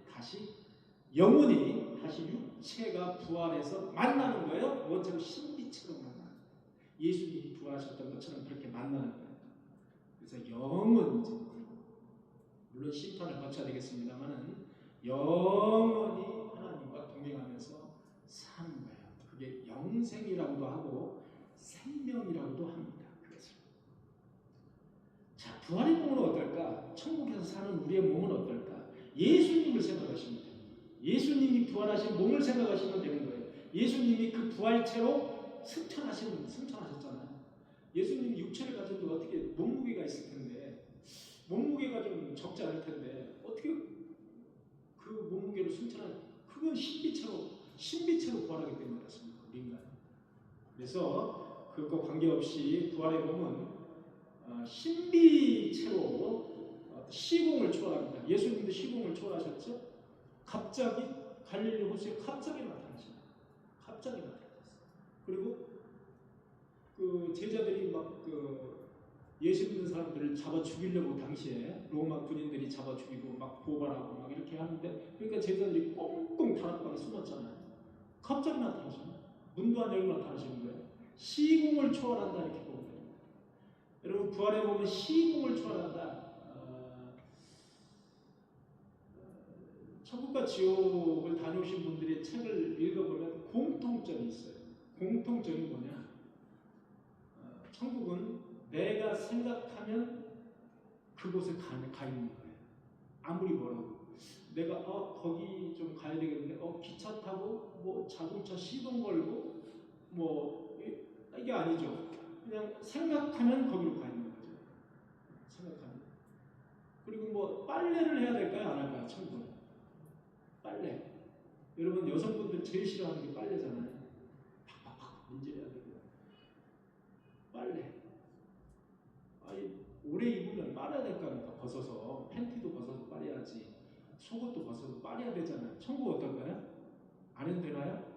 영혼이 다시 육체가 부활해서 만나는 거예요. 뭐처럼? 신비처럼 만나는 거예요. 예수님이 부활하셨던 것처럼 그렇게 만나는 거예요. 그래서 영원히, 물론 심판을 거쳐야 되겠습니다만은 영원히 하나님과 동행하면서 사는 거예요. 그게 영생이라고도 하고 생명이라고도 합니다. 그래서 자, 부활의 몸은 어떨까? 천국에서 사는 우리의 몸은 어떨까? 예수님을 생각하시면 돼요. 예수님이 부활하신 몸을 생각하시면 되는 거예요. 예수님이 그 부활체로 승천하셨잖아요. 예수님이 육체를 가졌는데 어떻게 몸무게가 있을 텐데, 몸무게가 좀 적지 않을 텐데 어떻게 그 몸무게로 승천하냐? 그건 신비체로 부활하기 때문에 그렇습니다. 우리 인간. 그래서 그것과 관계없이 부활의 몸은 신비체로 시공을 초월합니다. 예수님도 시공을 초월하셨죠? 갑자기 갈릴리 호수에 갑자기 나타나셨어요. 갑자기 나타나셨어요. 그리고 그 제자들이 막 예수 믿는 사람들을 잡아 죽이려고 당시에 로마 군인들이 잡아 죽이고 막 고발하고 막 이렇게 하는데, 그러니까 제자들이 꽁꽁 다락방에 숨었잖아요. 갑자기 나타나시는, 문도 안 열고 나타나시는 거예요. 시공을 초월한다 이렇게 보면 됩니다. 여러분 부활에 보면 시공을 초월한다. 천국과 지옥을 다녀오신 분들의 책을 읽어보면 공통점이 있어요. 공통점이 뭐냐? 천국은 내가 생각하면 그곳에 가 있는 거예요. 아무리 뭐라고 내가 거기 좀 가야 되겠는데 기차 타고 뭐 자동차 시동 걸고 뭐 이게 아니죠. 그냥 생각하면 거기로 가 있는 거죠. 생각하면. 그리고 뭐 빨래를 해야 될까요? 안 할까요? 천국은 빨래. 여러분 여성분들 제일 싫어하는 게 빨래잖아요. 팍팍팍 문질러야 되고 빨래. 아니 오래 입으면 빨아야 될 거 아닙니까? 벗어서 팬티도 벗어서 빨아야지, 속옷도 벗어서 빨아야 되잖아요. 천국 어떨까요? 안 해도 되나요?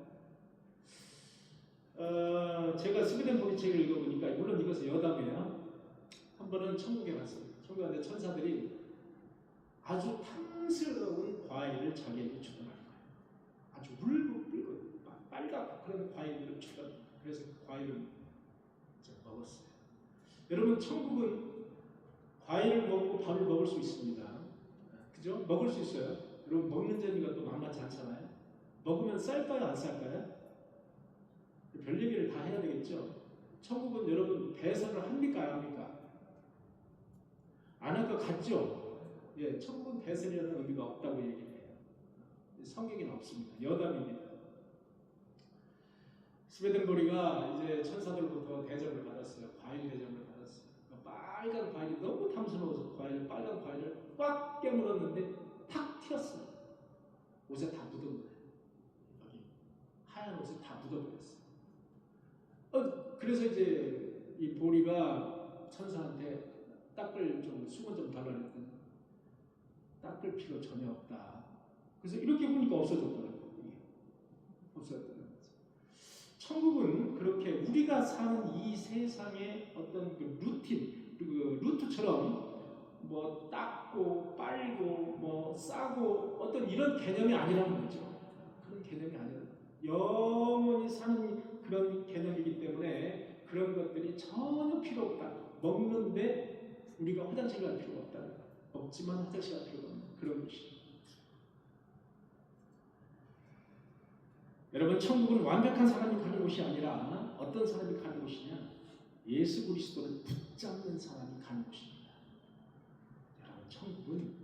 제가 스웨덴 보리책을 읽어보니까, 물론 이것은 여담이에요. 한 번은 천국에 갔어요. 천국에 갔는데 천사들이 아주 탐스러운 과일을 자기에게 주더라는 거예요. 아주 울긋불긋 빨갛고 그런 과일을 주더라는 거예요. 그래서 그 과일을 먹었어요. 여러분 천국은 과일을 먹고 밥을 먹을 수 있습니다. 그죠? 먹을 수 있어요. 여러분 먹는 재미가 또 만만치 않잖아요. 먹으면 쌀까요? 안 쌀까요? 별 얘기를 다 해야 되겠죠. 천국은 여러분 배설을 합니까? 안 합니까? 안 할 것 같죠? 예, 천국은 배설이라는 의미가 없다고 얘기해요. 성경에는 없습니다. 여담입니다. 스웨덴보리가 이제 천사들로부터 대접을 받았어요. 과일 대접을 받았어요. 빨간 과일이 너무 탐스러워서 빨간 과일을 꽉 깨물었는데 탁 튀었어요. 옷에 다 묻은 거예요. 여기 하얀 옷에 다 묻어버렸어요. 그래서 이제 이 보리가 천사한테 닦을 좀 수건 좀 달라 그랬더니 닦을 필요 전혀 없다. 그래서 이렇게 보니까 없어졌더라고요. 없어졌더라고요. 천국은 그렇게 우리가 사는 이 세상의 어떤 그 루틴, 그 루트처럼 뭐 닦고 빨고 뭐 싸고 어떤 이런 개념이 아니라는 거죠. 그런 개념이 아니라 영원히 사는 그런 개념이기 때문에 그런 것들이 전혀 필요 없다. 먹는데 우리가 화장실 갈 필요가 없다. 없지만 화장실 갈 필요가 없는 그런 것이. 여러분 천국은 완벽한 사람이 가는 곳이 아니라 어떤 사람이 가는 곳이냐? 예수 그리스도를 붙잡는 사람이 가는 곳입니다. 여러분 천국은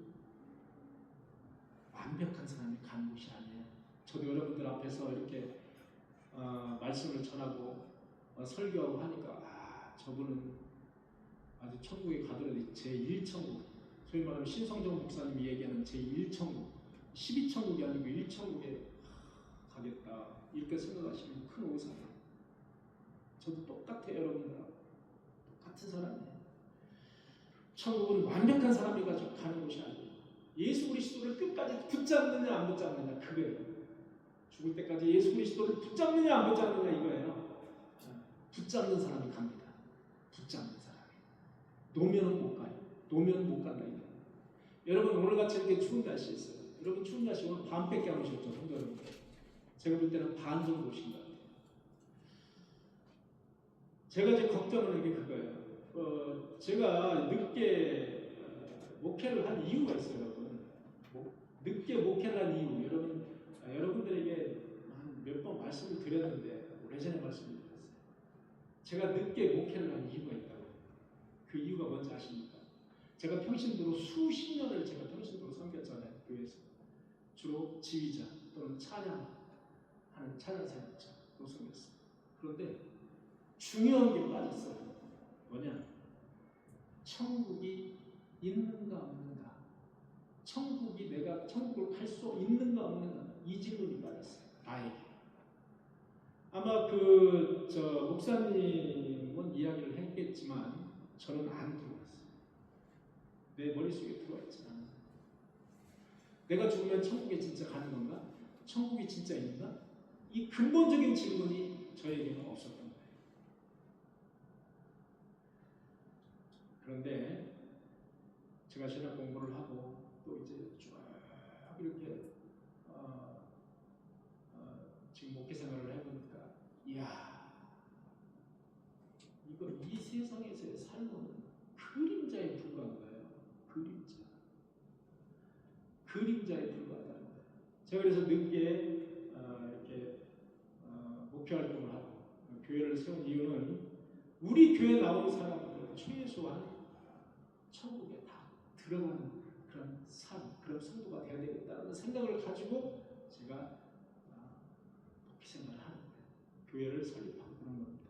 완벽한 사람이 가는 곳이 아니에요. 저도 여러분들 앞에서 이렇게 말씀을 전하고 설교하고 하니까 저분은 아주 천국에 가더라도 제1천국, 소위 말하면 신성정 목사님이 얘기하는 제1천국, 12천국이 아니고 1천국에 가겠다 이렇게 생각하시면 큰 오산이에요. 저도 똑같아요. 여러분들하고 똑같은 사람이에요. 천국은 완벽한 사람이 가는 곳이 아니에요. 예수 그리스도를 끝까지 붙잡느냐 안 붙잡느냐 그거예요. 죽을 때까지 예수 그리스도를 붙잡느냐 안 붙잡느냐 이거예요. 붙잡는 사람이 갑니다. 붙잡는 사람이. 노면은 못 가요. 노면은 못 간다 이거. 여러분 오늘같이 이렇게 추운 날씨 있어요. 여러분 추운 날씨 오늘 반밖에 안 오셨죠? 성도 여러분. 제가 볼 때는 반 정도 오신 것 같아요. 제가 이제 걱정하는 게 그거예요. 제가 늦게 목회를 한 이유가 있어요, 여러분. 늦게 목회를 한 이유, 여러분들에게 몇 번 말씀을 드렸는데 오래전에 말씀을 드렸어요. 제가 늦게 목회를 한 이유가 있다고. 그 이유가 뭔지 아십니까? 제가 평신도로 수십 년을 제가 평신도로 섬겼잖아요, 교회에서. 주로 지휘자 또는 찬양하는 찬양사역자로 섬겼어요. 그런데 중요한 게 빠졌어요. 뭐냐? 천국이 있는가 없는가? 내가 천국을 갈 수 있는가 없는가? 이 질문이 빠졌어요. 나에게. 아마 목사님은 이야기를 했겠지만 저는 안 들어왔어요. 내 머릿속에 들어와 있지 않아요. 내가 죽으면 천국에 진짜 가는 건가? 천국이 진짜 있는가? 이 근본적인 질문이 저에게는 없었던 거예요. 그런데 제가 신학 공부를 하고 또 이제 쭉 이렇게 지금 목회 생활을 해보니까 이야, 이거 이 세상에서의 삶은 그림자에 불과한 거예요. 그림자에 불과하다는 거예요. 제가 그래서 늦게 이렇게 목표 활동을 하고 교회를 세운 이유는 우리 교회 나오는 사람들은 최소한 천국에 다 들어가는 그런 삶, 그런 성도가 되어야 되겠다는 생각을 가지고 제가 목회 생활을 하는 거예요. 교회를 설립하고 그런 겁니다.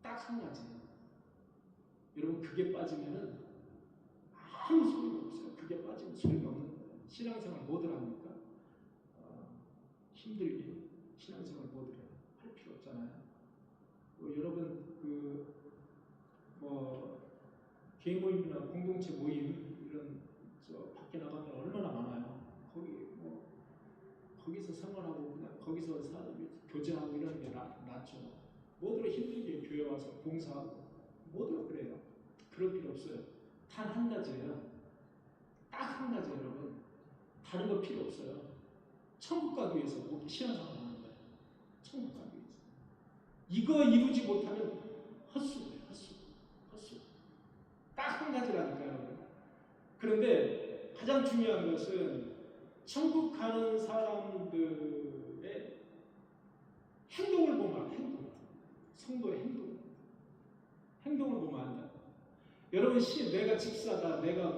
딱 한 가지. 여러분, 그게 빠지면은 아무 소용이 없어요. 그게 빠지면 소용이 없는 거예요. 신앙생활 뭐들 합니까? 힘들게 신앙생활 뭐들 해요? 할 필요 없잖아요. 여러분 개인 모임이나 공동체 모임 이런 밖에 나가면 얼마나 많아요. 거기서 생활하고 그냥 거기서 교제하고 이런 게 낫죠. 뭐들어 힘들게 교회 와서 봉사하고 뭐들어 그래요. 그럴 필요 없어요. 단 한 가지예요. 딱 한 가지 여러분. 다른 거 필요 없어요. 천국 가기 위해서 신앙생활 하는 거예요. 천국 가기 위해서. 이거 이루지 못하면 헛수고예요. 헛수. 딱 한 가지라니까요, 여러분. 그런데 가장 중요한 것은 천국 가는 사람들의 행동을 보면 성도의 행동을 보면 안다. 여러분, 내가 집사다, 내가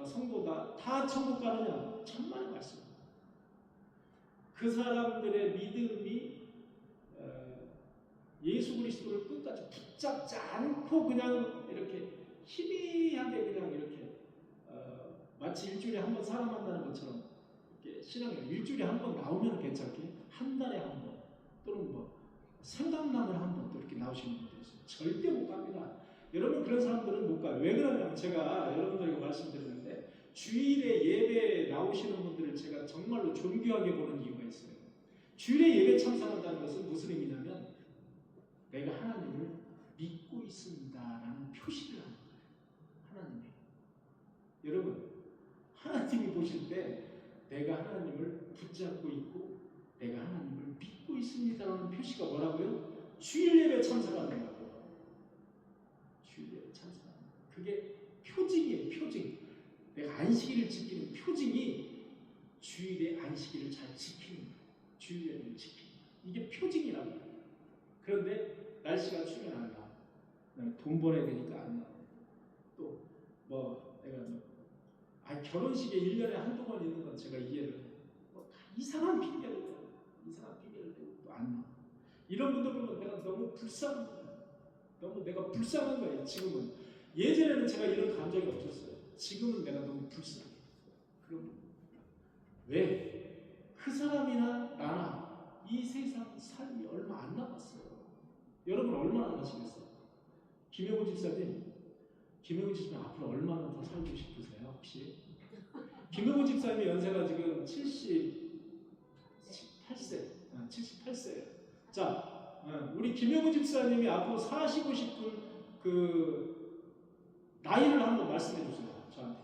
성도다, 다 천국 가느냐? 천만의 말씀. 그 사람들의 믿음이 예수 그리스도를 끝까지 붙잡지 않고 그냥 이렇게 희미하게 그냥 이렇게 마치 일주일에 한 번 사람 만나는 것처럼 이렇게 신앙이 일주일에 한 번 나오면 괜찮게 한 달에 한 번 또는 생각나면 한 번 또 이렇게 나오시는 분들이 있어요. 절대 못 갑니다. 여러분, 그런 사람들은 못 가요. 왜 그러냐면 제가 여러분들에게 말씀드렸는데 주일에 예배에 나오시는 분들을 제가 정말로 존귀하게 보는 이유가 있어요. 주일에 예배 참석한다는 것은 무슨 의미냐면 내가 하나님을 믿고 있습니다라는 표시를 하는 거예요. 하나님이. 여러분, 하나님이 보실 때 내가 하나님을 붙잡고 있고 내가 하나님을 믿고 있습니다라는 표시가 뭐라고요? 주일 예배 참석하는 거예요. 주일 예배 참석하는 거예요. 그게 표징이에요. 표징. 내가 안식일을 지키는 표징이 주일에 안식일을 잘 지키는 거예요. 주일 예배를 지키는 거예요. 이게 표징이라고 해요. 그런데 날씨가 추면 안 나. 돈 벌어야 되니까 안 나. 또 내가 결혼식에 1년에 한두 번 있는 건 제가 이해를 해요. 이상한 핑계를 대고 또 안 나. 이런 분들 보면 내가 너무 불쌍한 거예요. 너무 내가 불쌍한 거예요. 지금은. 예전에는 제가 이런 감정이 없었어요. 지금은 내가 너무 불쌍해. 그럼 왜? 그 사람이나 나나 이 세상 삶이 얼마 안 남았어요. 여러분 얼마나 사시겠어요? 김영훈 집사님 앞으로 얼마나 더 살고 싶으세요? 혹시? 김영훈 집사님의 연세가 지금 78세예요. 자, 우리 김영훈 집사님이 앞으로 사시고 싶은 그 나이를 한번 말씀해 주세요. 저한테.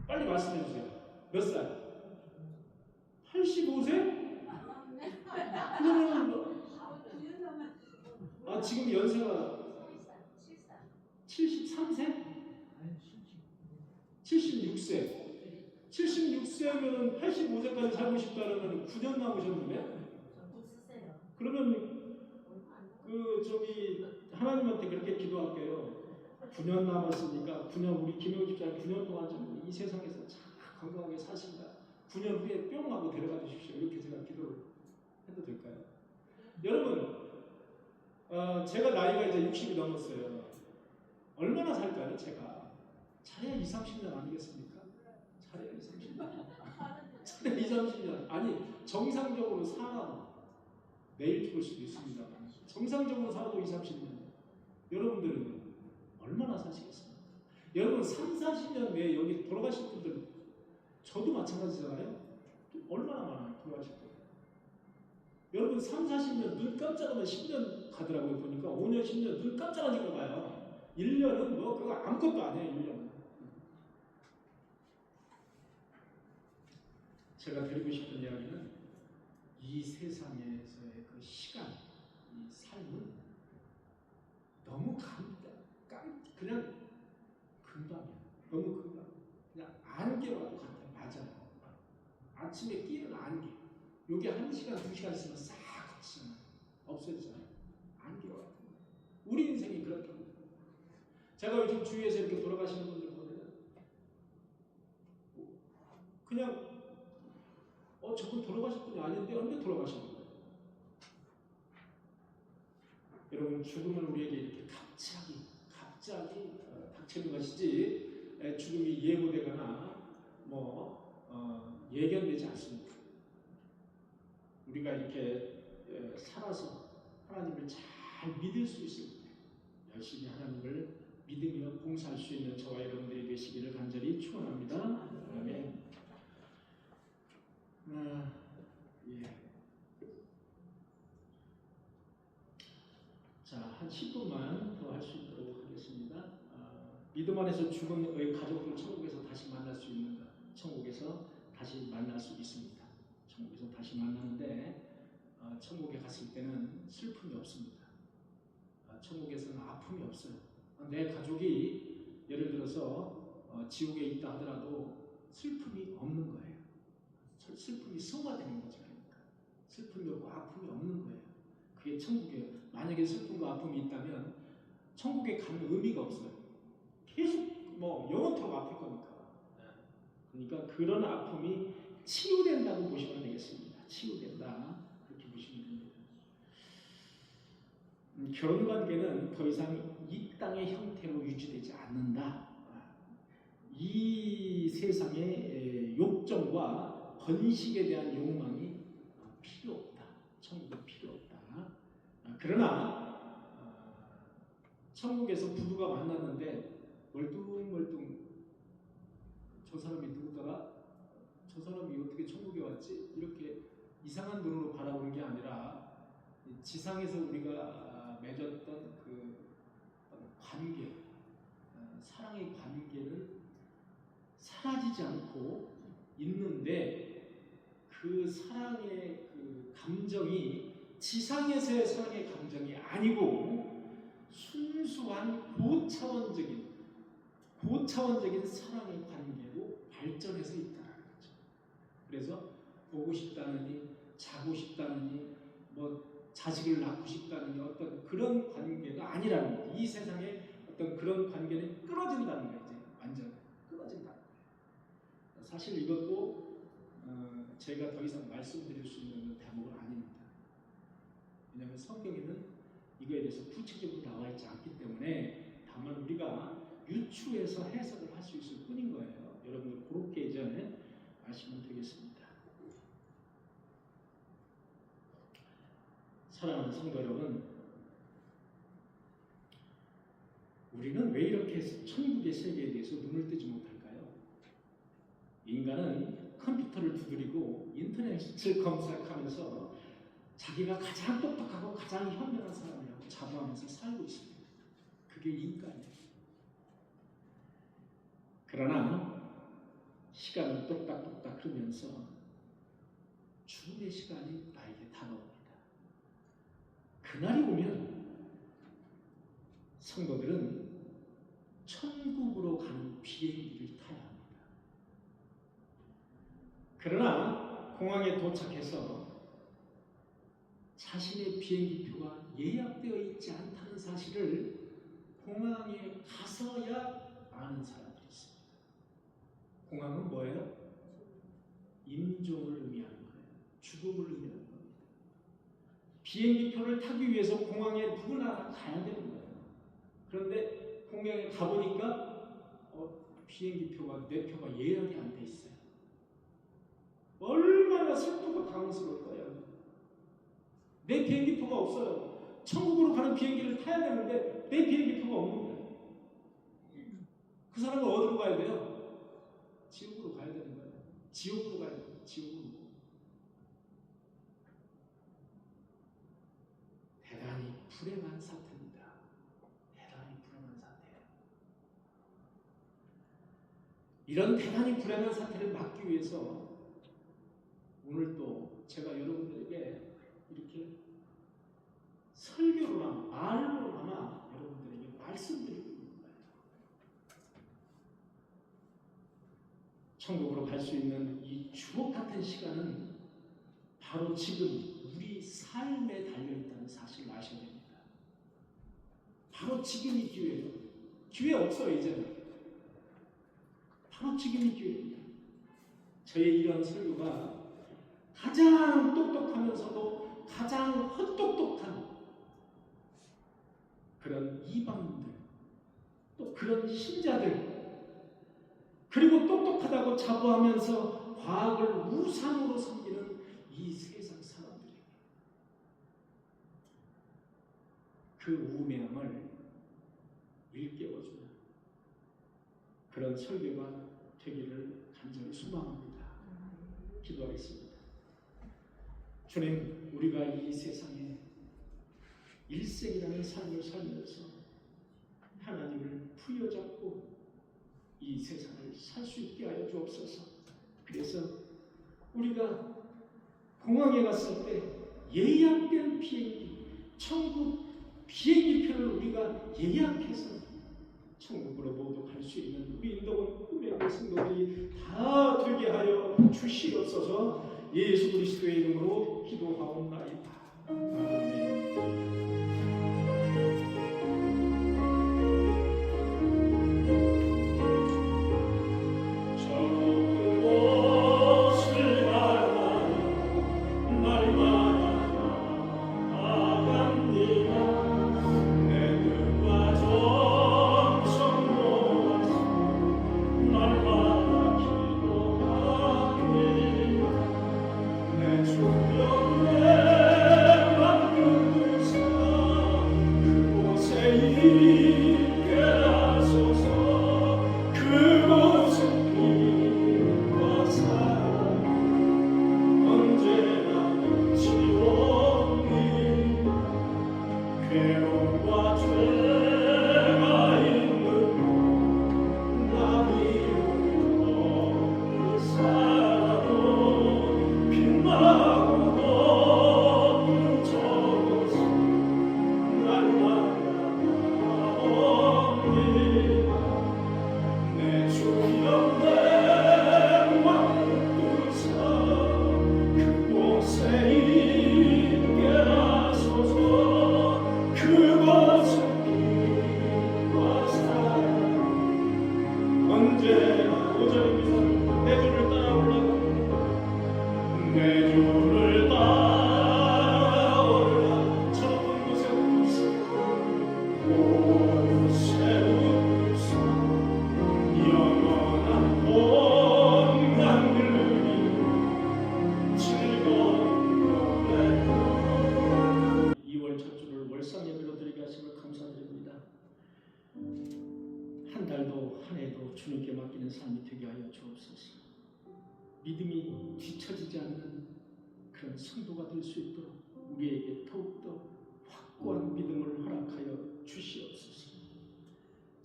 빨리 말씀해 주세요. 몇 살? 85세? 그러면 지금 연세가 73세? 76세. 76세면 85세까지 살고 싶다면 9년 남으셨는데? 그러면 하나님한테 그렇게 기도할게요. 9년 남았으니까 9년 우리 김영우 집사님 9년 동안 좀 이 세상에서 참 건강하게 사신다. 9년 후에 뿅 하고 데려가 주십시오. 이렇게 제가 기도를 해도 될까요? 여러분, 제가 나이가 이제 60이 넘었어요. 얼마나 살까요, 제가? 잘해야 20-30년 아니겠습니까? 잘해야 20-30년. 잘해야 20-30년. 아니, 정상적으로 살아도 내일 죽을 수도 있습니다. 정상적으로 살아도 20, 30년. 여러분들은 얼마나 사시겠습니까? 여러분 3, 40년 내에 여기 돌아가실 분들 저도 마찬가지잖아요. 얼마나 많아요 돌아가실 분. 여러분 3, 40년 눈 깜짝하면 10년 가더라고요. 보니까 5년, 10년 눈 깜짝하니까 가요. 1년은 뭐 그거 아무것도 아니에요. 1년은. 제가 드리고 싶은 이야기는 이 세상에서의 그 시간, 이 삶은 너무 그냥 금방이야. 너무 금방. 그냥 안개와도 같아. 맞아요. 아침에 끼는 안개. 요게 1시간, 2시간 있으면 싹 걷잖아요. 없어지잖아요. 안개와 같은 거예요. 우리 인생이 그렇다고. 제가 요즘 주위에서 이렇게 돌아가시는 분들 보면 그냥 저분 돌아가실 분이 아닌데 언제 돌아가신 거예요? 여러분 죽음은 우리에게 이렇게 갑자기 닥치는 것이지 죽음이 예고되거나 예견되지 않습니다. 우리가 이렇게 살아서 하나님을 잘 믿을 수 있을 때 열심히 하나님을 믿으며 봉사할 수 있는 저와 여러분들이 되시기를 간절히 축원합니다. 아멘. 자, 한 10분만 더 할 수 있도록 하겠습니다. 믿음 안에서 죽은 가족들 천국에서 다시 만날 수 있는가? 천국에서 다시 만날 수 있습니다. 천국에서 다시 만나는데 천국에 갔을 때는 슬픔이 없습니다. 천국에서는 아픔이 없어요. 내 가족이 예를 들어서 지옥에 있다 하더라도 슬픔이 없는 거예요. 슬픔이 승화되는 거죠. 그러니까. 슬픔이 없고 아픔이 없는 거예요. 그게 천국이에요. 만약에 슬픔과 아픔이 있다면 천국에 가는 의미가 없어요. 계속 영원토록 아플 거니까. 그러니까 그런 아픔이 치유된다고 보시면 되겠습니다. 치유된다. 그렇게 보시면 됩니다. 결혼 관계는 더 이상 이 땅의 형태로 유지되지 않는다. 이 세상의 욕정과 번식에 대한 욕망이 필요 없다. 천국은 필요 없다. 그러나 천국에서 부부가 만났는데 멀뚱멀뚱 저 사람이 누구더라? 저 사람이 어떻게 천국에 왔지? 이렇게 이상한 눈으로 바라보는 게 아니라 지상에서 우리가 맺었던 그 관계, 사랑의 관계는 사라지지 않고 있는데 그 사랑의 그 감정이 지상에서의 사랑의 감정이 아니고 순수한 고차원적인 사랑의 관계로 발전해서 있다는 거죠. 그래서 보고 싶다느니 자고 싶다느니 자식을 낳고 싶다느니 어떤 그런 관계가 아니라는 거예요. 이 세상에 어떤 그런 관계는 끊어진다는 거예요. 이제 완전 끊어진다는 거예요. 사실 이것도 제가 더 이상 말씀드릴 수 있는 대목은 아닙니다. 왜냐하면 성경에는 이거에 대해서 구체적으로 나와 있지 않기 때문에 다만 우리가 유추해서 해석을 할 수 있을 뿐인 거예요. 여러분들 그렇게 이제 아시면 되겠습니다. 사랑하는 성도 여러분, 우리는 왜 이렇게 천국의 세계에 대해서 눈을 뜨지 못할까요? 인간은 컴퓨터를 두드리고 인터넷을 검색하면서 자기가 가장 똑똑하고 가장 현명한 사람이라고 자부하면서 살고 있습니다. 그게 인간이에요. 그러나 시간은 똑딱똑딱 흐르면서 죽음의 시간이 나에게 다가옵니다. 그날이 오면 성도들은 천국으로 가는 비행기를 타야 합니다. 그러나 공항에 도착해서 자신의 비행기표가 예약되어 있지 않다는 사실을 공항에 가서야 아는 사람들이 있습니다. 공항은 뭐예요? 임종을 의미하는 거예요. 죽음을 의미하는 겁니다. 비행기표를 타기 위해서 공항에 누구나 가야 되는 거예요. 그런데 공항에 가보니까 비행기표가 내 표가 예약이 안 돼 있어요. 얼마나 슬프고 당황스러울 거예요. 내 비행기표가 없어요. 천국으로 가는 비행기를 타야 되는데 내 비행기표가 없는 거예요. 그 사람은 어디로 가야 돼요? 지옥으로 가야 되는 거예요. 지옥으로 가야 돼요. 지옥으로. 대단히 불행한 사태입니다. 대단히 불행한 사태. 이런 대단히 불행한 사태를 막기 위해서 오늘 또 제가 여러분들에게 이렇게 설교로나 말로나마 여러분들에게 말씀드리고 있는 거예요. 천국으로 갈 수 있는 이 주옥 같은 시간은 바로 지금 우리 삶에 달려있다는 사실을 아셔야 됩니다. 바로 지금이 기회예요. 기회 없어요, 이제는. 바로 지금이 기회입니다. 저의 이런 설교가 가장 똑똑하면서도 가장 헛똑똑한 그런 이방인들, 또 그런 신자들, 그리고 똑똑하다고 자부하면서 과학을 우상으로 섬기는 이 세상 사람들에게 그 우매함을 일깨워주는 그런 설교가 되기를 간절히 소망합니다. 기도하겠습니다. 주님, 우리가 이 세상에 일생이라는 삶을 살면서 하나님을 부여잡고 이 세상을 살 수 있게 하여 주옵소서. 그래서 우리가 공항에 갔을 때 예약된 비행기, 천국 비행기표를 우리가 예약해서 천국으로 모두 갈 수 있는 우리 인도원 꿈의 성도들이 다 되게 하여 주시옵소서. 예수 그리스도의 이름으로 기도하옵나이다. 아멘. 주님께 맡기는 삶이 되게 하여 주옵소서. 믿음이 뒤처지지 않는 그런 성도가 될 수 있도록 우리에게 더욱더 확고한 믿음을 허락하여 주시옵소서.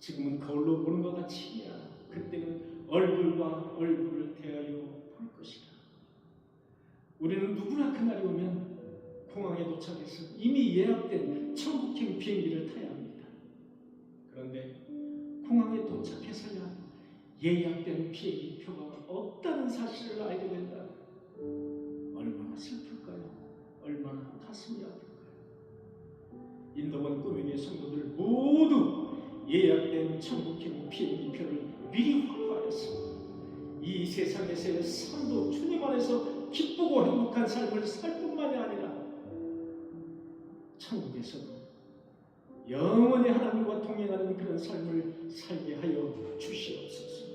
지금은 거울로 보는 것 같으냐, 그때는 얼굴과 얼굴을 대하여 볼 것이다. 우리는 누구나 그날이 오면 공항에 도착해서 이미 예약된 천국행 비행기를 타야 합니다. 그런데 공항에 도착해서야 예약된 비행기표가 없다는 사실을 알게 된다. 얼마나 슬플까요? 얼마나 가슴이 아플까요? 인도원 꾸미의 성도들 모두 예약된 천국행 비행기표를 미리 확보하였습니다. 이 세상에서의 삶도 주님 안에서 기쁘고 행복한 삶을 살 뿐만이 아니라 천국에서도 영원히 하나님과 동행하는 그런 삶을 살게 하여 주시옵소서.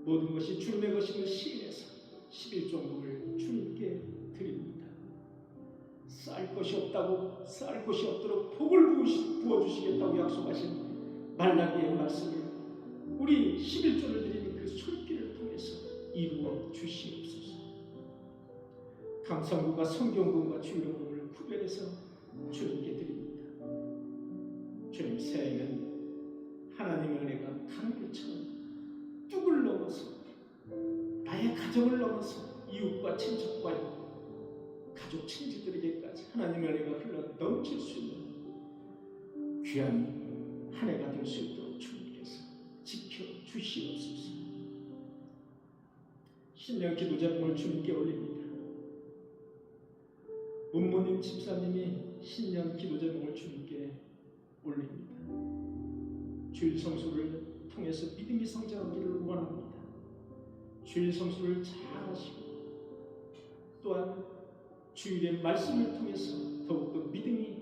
모든 것이 주님의 것임을 시인해서 11종목을 주님께 드립니다. 쌓을 것이 없다고 쌓을 것이 없도록 복을 부어주시겠다고 약속하신 말라기의 말씀을 우리 11조를 드리는 그 손길을 통해서 이루어 주시옵소서. 감상문과 성경문과 주일봉을 구별해서 주님께 드립니다. 주님, 새해에는 하나님의 은혜가 강물처럼 뚝을 넘어서 나의 가정을 넘어서 이웃과 친척과 가족 친지들에게까지 하나님의 은혜가 흘러 넘칠 수 있는 귀한 한 해가 될 수 있도록 주님께서 지켜주시옵소서. 신년 기도 제목을 주님께 올립니다. 문모님 집사님이 신년 기도 제목을 주님께 올립니다. 주일 성수를 통해서 믿음이 성장하기를 원합니다. 주일 성수를 잘 하시고 또한 주일의 말씀을 통해서 더욱더 믿음이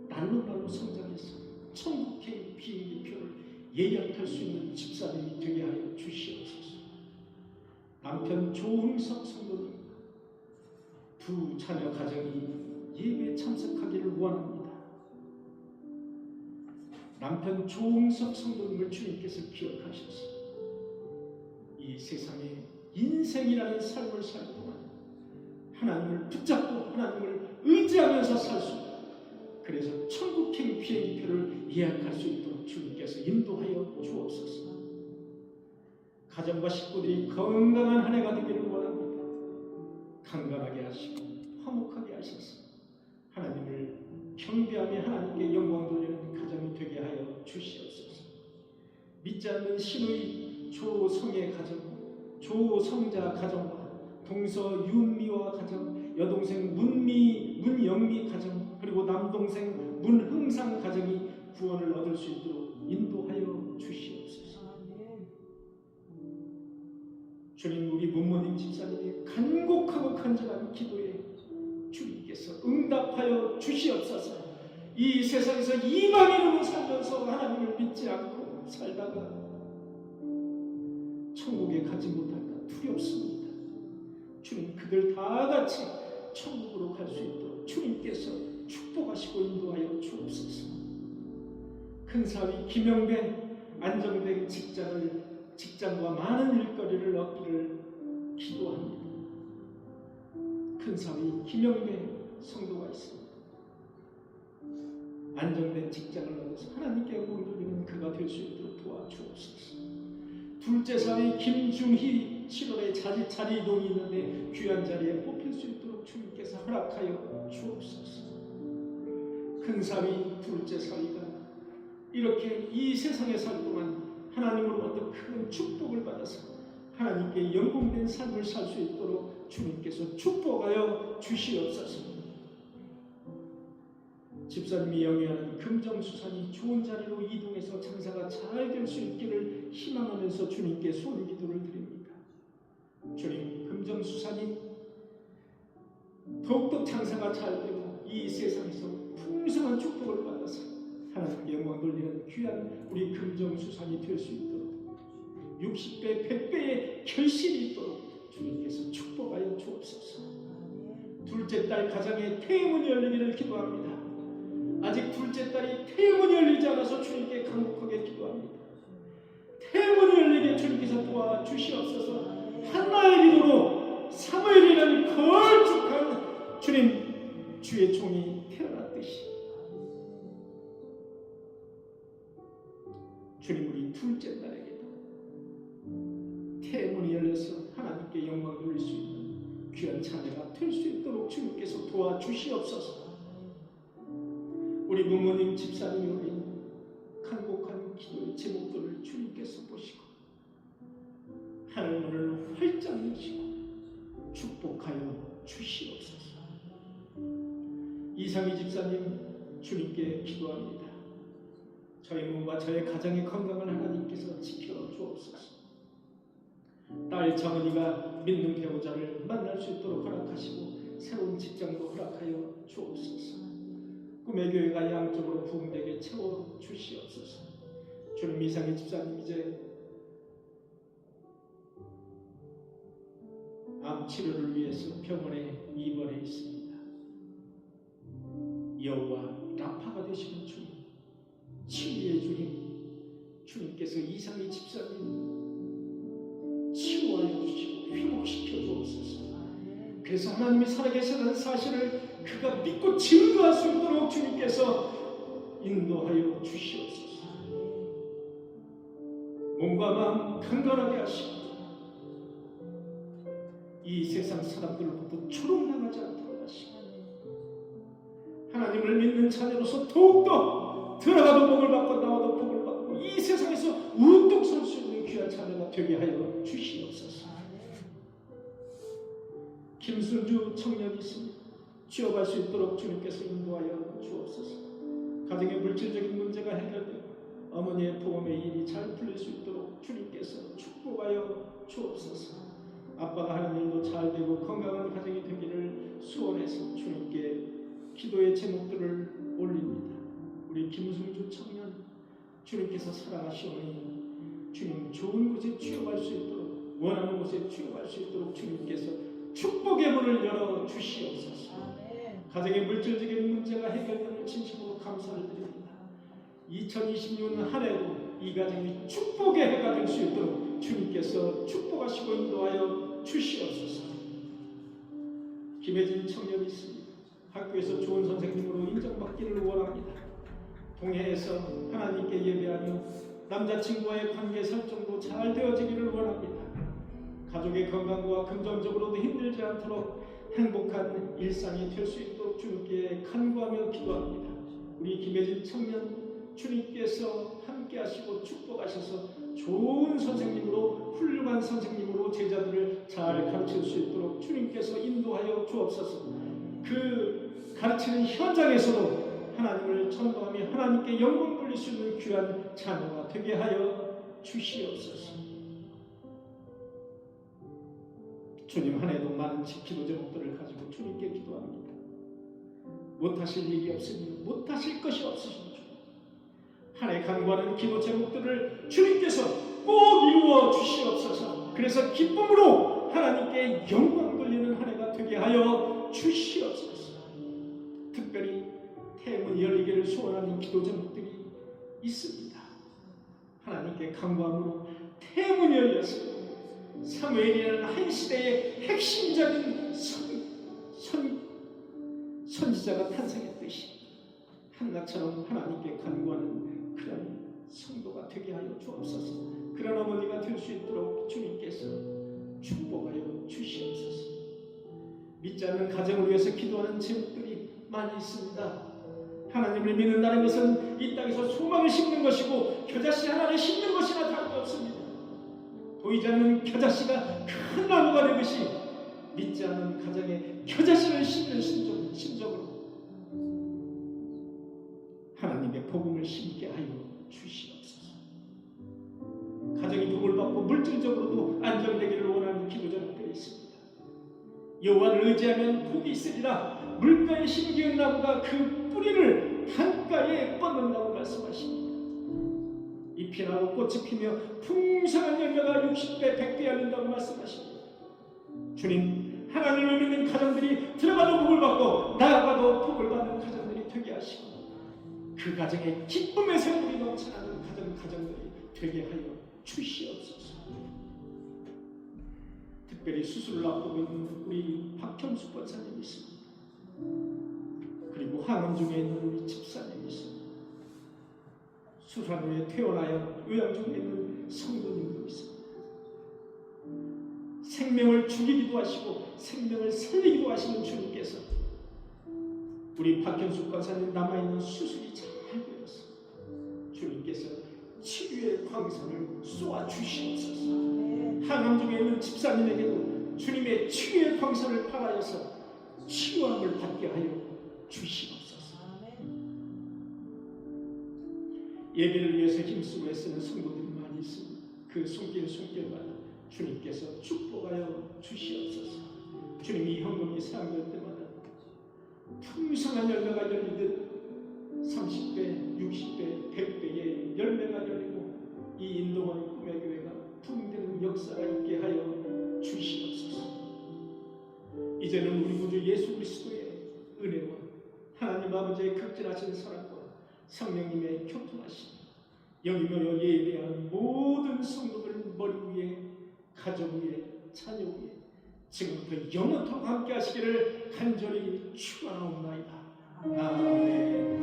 날로 성장해서 천국행 비행기표를 예약할 수 있는 집사님이 되게 하여 주시옵소서. 남편 조흥석 성도님과 두 자녀 가정이 예배에 참석하기를 원합니다. 남편 조흥석 성도님을 주님께서 기억하셔서 이 세상에 인생이라는 삶을 살 동안 하나님을 붙잡고 하나님을 의지하면서 살 수 있고, 그래서 천국행 비행기표를 예약할 수 있도록 주님께서 인도하여 주옵소서. 가정과 식구들이 건강한 한 해가 되기를 원합니다. 강건하게 하시고 화목하게 하셔서 하나님을 경배하며 하나님께 영광 돌리는 가정이 되게 하여 주시옵소서. 믿지 않는 신의 조성의 가정, 조성자 가정과 동서 윤미와 가정, 여동생 문영미 가정, 그리고 남동생 문흥상 가정이 구원을 얻을 수 있도록 인도하여 주시옵소서. 주님, 우리 문모님 집사님의 간곡하고 간절한 기도에 주님께서 응답하여 주시옵소서. 이 세상에서 이방인으로 살면서 하나님을 믿지 않고 살다가 천국에 가지 못할까 두렵습니다. 주님, 그들 다 같이 천국으로 갈 수 있도록 주님께서 축복하시고 인도하여 주옵소서. 큰사위 김영배 안정된 직장과 많은 일거리를 얻기를 기도합니다. 큰사위 김영배 성도가 있습니다. 안정된 직장을 얻어서 하나님께 영광 돌리는 그가 될 수 있도록 도와주옵소서. 둘째 사위 김중희 7월에 자리 이동이 있는데 귀한 자리에 뽑힐 수 있도록 주님께서 허락하여 주옵소서. 큰 사위 둘째 사위가 이렇게 이 세상에 살 동안 하나님으로부터 큰 축복을 받아서 하나님께 영광된 삶을 살 수 있도록 주님께서 축복하여 주시옵소서. 집사님이 영위하는 금정수산이 좋은 자리로 이동해서 장사가 잘 될 수 있기를 희망하면서 주님께 소원기도를 드립니다. 주님, 금정수산이 더욱더 장사가 잘 되고 이 세상에서 풍성한 축복을 받아서 하나님께 영광 돌리는 귀한 우리 금정수산이 될 수 있도록 60배, 100배의 결실이 있도록 주님께서 축복하여 주옵소서. 둘째 딸 가정에 태문이 열리기를 기도합니다. 아직 둘째 딸이 태문이 열리지 않아서 주님께 간곡하게 기도합니다. 태문이 열리게 주님께서 도와주시옵소서. 한나의 기도로 사무엘이라는 걸쭉한 주님 주의 종이 태어났듯이 주님, 우리 둘째 딸에게도 태문이 열려서 하나님께 영광 돌릴 수 있는 귀한 자녀가 될 수 있도록 주님께서 도와주시옵소서. 우리 부모님 집사님이 올린 간곡한 기도의 제목들을 주님께서 보시고 하늘문을 활짝 여시고 축복하여 주시옵소서. 이상희 집사님 주님께 기도합니다. 저희 몸과 저의 가정의 건강을 하나님께서 지켜주옵소서. 딸 정은이가 믿는 배우자를 만날 수 있도록 허락하시고 새로운 직장도 허락하여 주옵소서. 꿈의 교회가 양쪽으로 부흥되게 채워주시옵소서. 주님, 이상희 집사님 이제 암 치료를 위해서 병원에 입원해 있습니다. 여호와 라파가 되시는 주님, 치유의 주님, 주님께서 이상희 집사님 치유하여 주시고 회복시켜 주옵소서. 그래서 하나님이 살아계시다는 사실을 그가 믿고 증거할 수 있도록 주님께서 인도하여 주시옵소서. 몸과 마음 강건하게 하시고 이 세상 사람들로부터 조롱당하지 않도록 하시고 하나님을 믿는 자녀로서 더욱더 들어가도 복을 받고 나와도 복을 받고 이 세상에서 우뚝 설 수 있는 귀한 자녀가 되게 하여 주시옵소서. 김순주 청년이 있습니다. 취업할 수 있도록 주님께서 인도하여 주옵소서. 가정의 물질적인 문제가 해결되고 어머니의 보험의 일이 잘 풀릴 수 있도록 주님께서 축복하여 주옵소서. 아빠가 하는 일도 잘 되고 건강한 가정이 되기를 소원해서 주님께 기도의 제목들을 올립니다. 우리 김순주 청년, 주님께서 사랑하시오니 주님 좋은 곳에 취업할 수 있도록 원하는 곳에 취업할 수 있도록 주님께서 축복의 문을 열어 주시옵소서. 가정의 물질적인 문제가 해결되는 진심으로 감사를 드립니다. 2026년 한 해도 이 가정이 축복의 해가 될 수 있도록 주님께서 축복하시고 인도하여 주시옵소서. 김혜진 청년이 있습니다. 학교에서 좋은 선생님으로 인정받기를 원합니다. 동해에서 하나님께 예배하며 남자친구와의 관계 설정도 잘 되어지기를 원합니다. 가족의 건강과 긍정적으로도 힘들지 않도록 행복한 일상이 될 수 있도록 주님께 간구하며 기도합니다. 우리 김혜진 청년, 주님께서 함께 하시고 축복하셔서 좋은 선생님으로, 훌륭한 선생님으로 제자들을 잘 가르칠 수 있도록 주님께서 인도하여 주옵소서. 그 가르치는 현장에서도 하나님을 전도하며 하나님께 영광 돌릴 수 있는 귀한 자녀가 되게 하여 주시옵소서. 주님, 한 해도 많은 기도 제목들을 가지고 주님께 기도합니다. 못하실 일이 없으니 못하실 것이 없으신 주, 한 해 간구하는 기도 제목들을 주님께서 꼭 이루어 주시옵소서. 그래서 기쁨으로 하나님께 영광 돌리는 한 해가 되게 하여 주시옵소서. 특별히 태문 열리기를 소원하는 기도 제목들이 있습니다. 하나님께 간구함으로 태문이 열렸습니다. 사무엘이라는 한 시대의 핵심적인 선지자가 탄생했듯이 한나처럼 하나님께 간구하는 그런 성도가 되게 하여 주옵소서. 그런 어머니가 될 수 있도록 주님께서 축복하여 주시옵소서. 믿지 않는 가정을 위해서 기도하는 제목들이 많이 있습니다. 하나님을 믿는다는 것은 이 땅에서 소망을 심는 것이고 겨자씨 하나를 심는 것이나 다름없습니다. 보이지 않는 겨자씨가 큰 나무가 되듯이 믿지 않는 가정에 겨자씨를 심는 심정으로 하나님의 복음을 심게 하여 주시옵소서. 가정이 복을 받고 물질적으로도 안정되기를 원하는 기도 제목들이 있습니다. 여호와를 의지하면 복이 있으리라. 물가에 심기운 나무가 그 뿌리를 강가에 뻗는다고 말씀하십니다. 잎이 나고 꽃이 피며 풍성한 열매가 60배 100배 열린다고 말씀하십니다. 주님, 하나님을 믿는 가정들이 들어가도 복을 받고 나아가도 복을 받는 가정들이 되게 하시고 그 가정에 기쁨의 샘물이 넘쳐나는 가정들이 되게 하여 주시옵소서. 특별히 수술을 앞두고 있는 우리 박형수 권사님이 있습니다. 그리고 항암 중에 있는 우리 집사님이 있습니다. 수술 후에 퇴원하여 요양 중에 있는 성도님도 있습니다. 생명을 죽이기도 하시고 생명을 살리기도 하시는 주님께서 우리 박형수 권사님 남아있는 수술이 잘 되어서 주님께서 치유의 광선을 쏘아 주시옵소서. 항암 중에 있는 집사님에게도 주님의 치유의 광선을 발하여서 치유함을 받게 하여 주시옵소서. 예배를 위해서 힘쓰고 애쓰는 성도들이 많이 있습니다. 그 손길마다 주님께서 축복하여 주시옵소서. 주님이 현금이 사용될 때마다 풍성한 열매가 열리듯 30배, 60배, 100배의 열매가 열리고 이 인동원 꿈의 교회가 부흥되는 역사가 있게 하여 주시옵소서. 이제는 우리 구주 예수 그리스도의 은혜와 하나님 아버지의 극진하신 사랑과 성령님의 교통하심, 여기 모여 예배하는 모든 성도들 머리 위에, 가족 위에, 자녀 위에 지금부터 영원토록 함께 하시기를 간절히 축원하옵나이다. 아멘.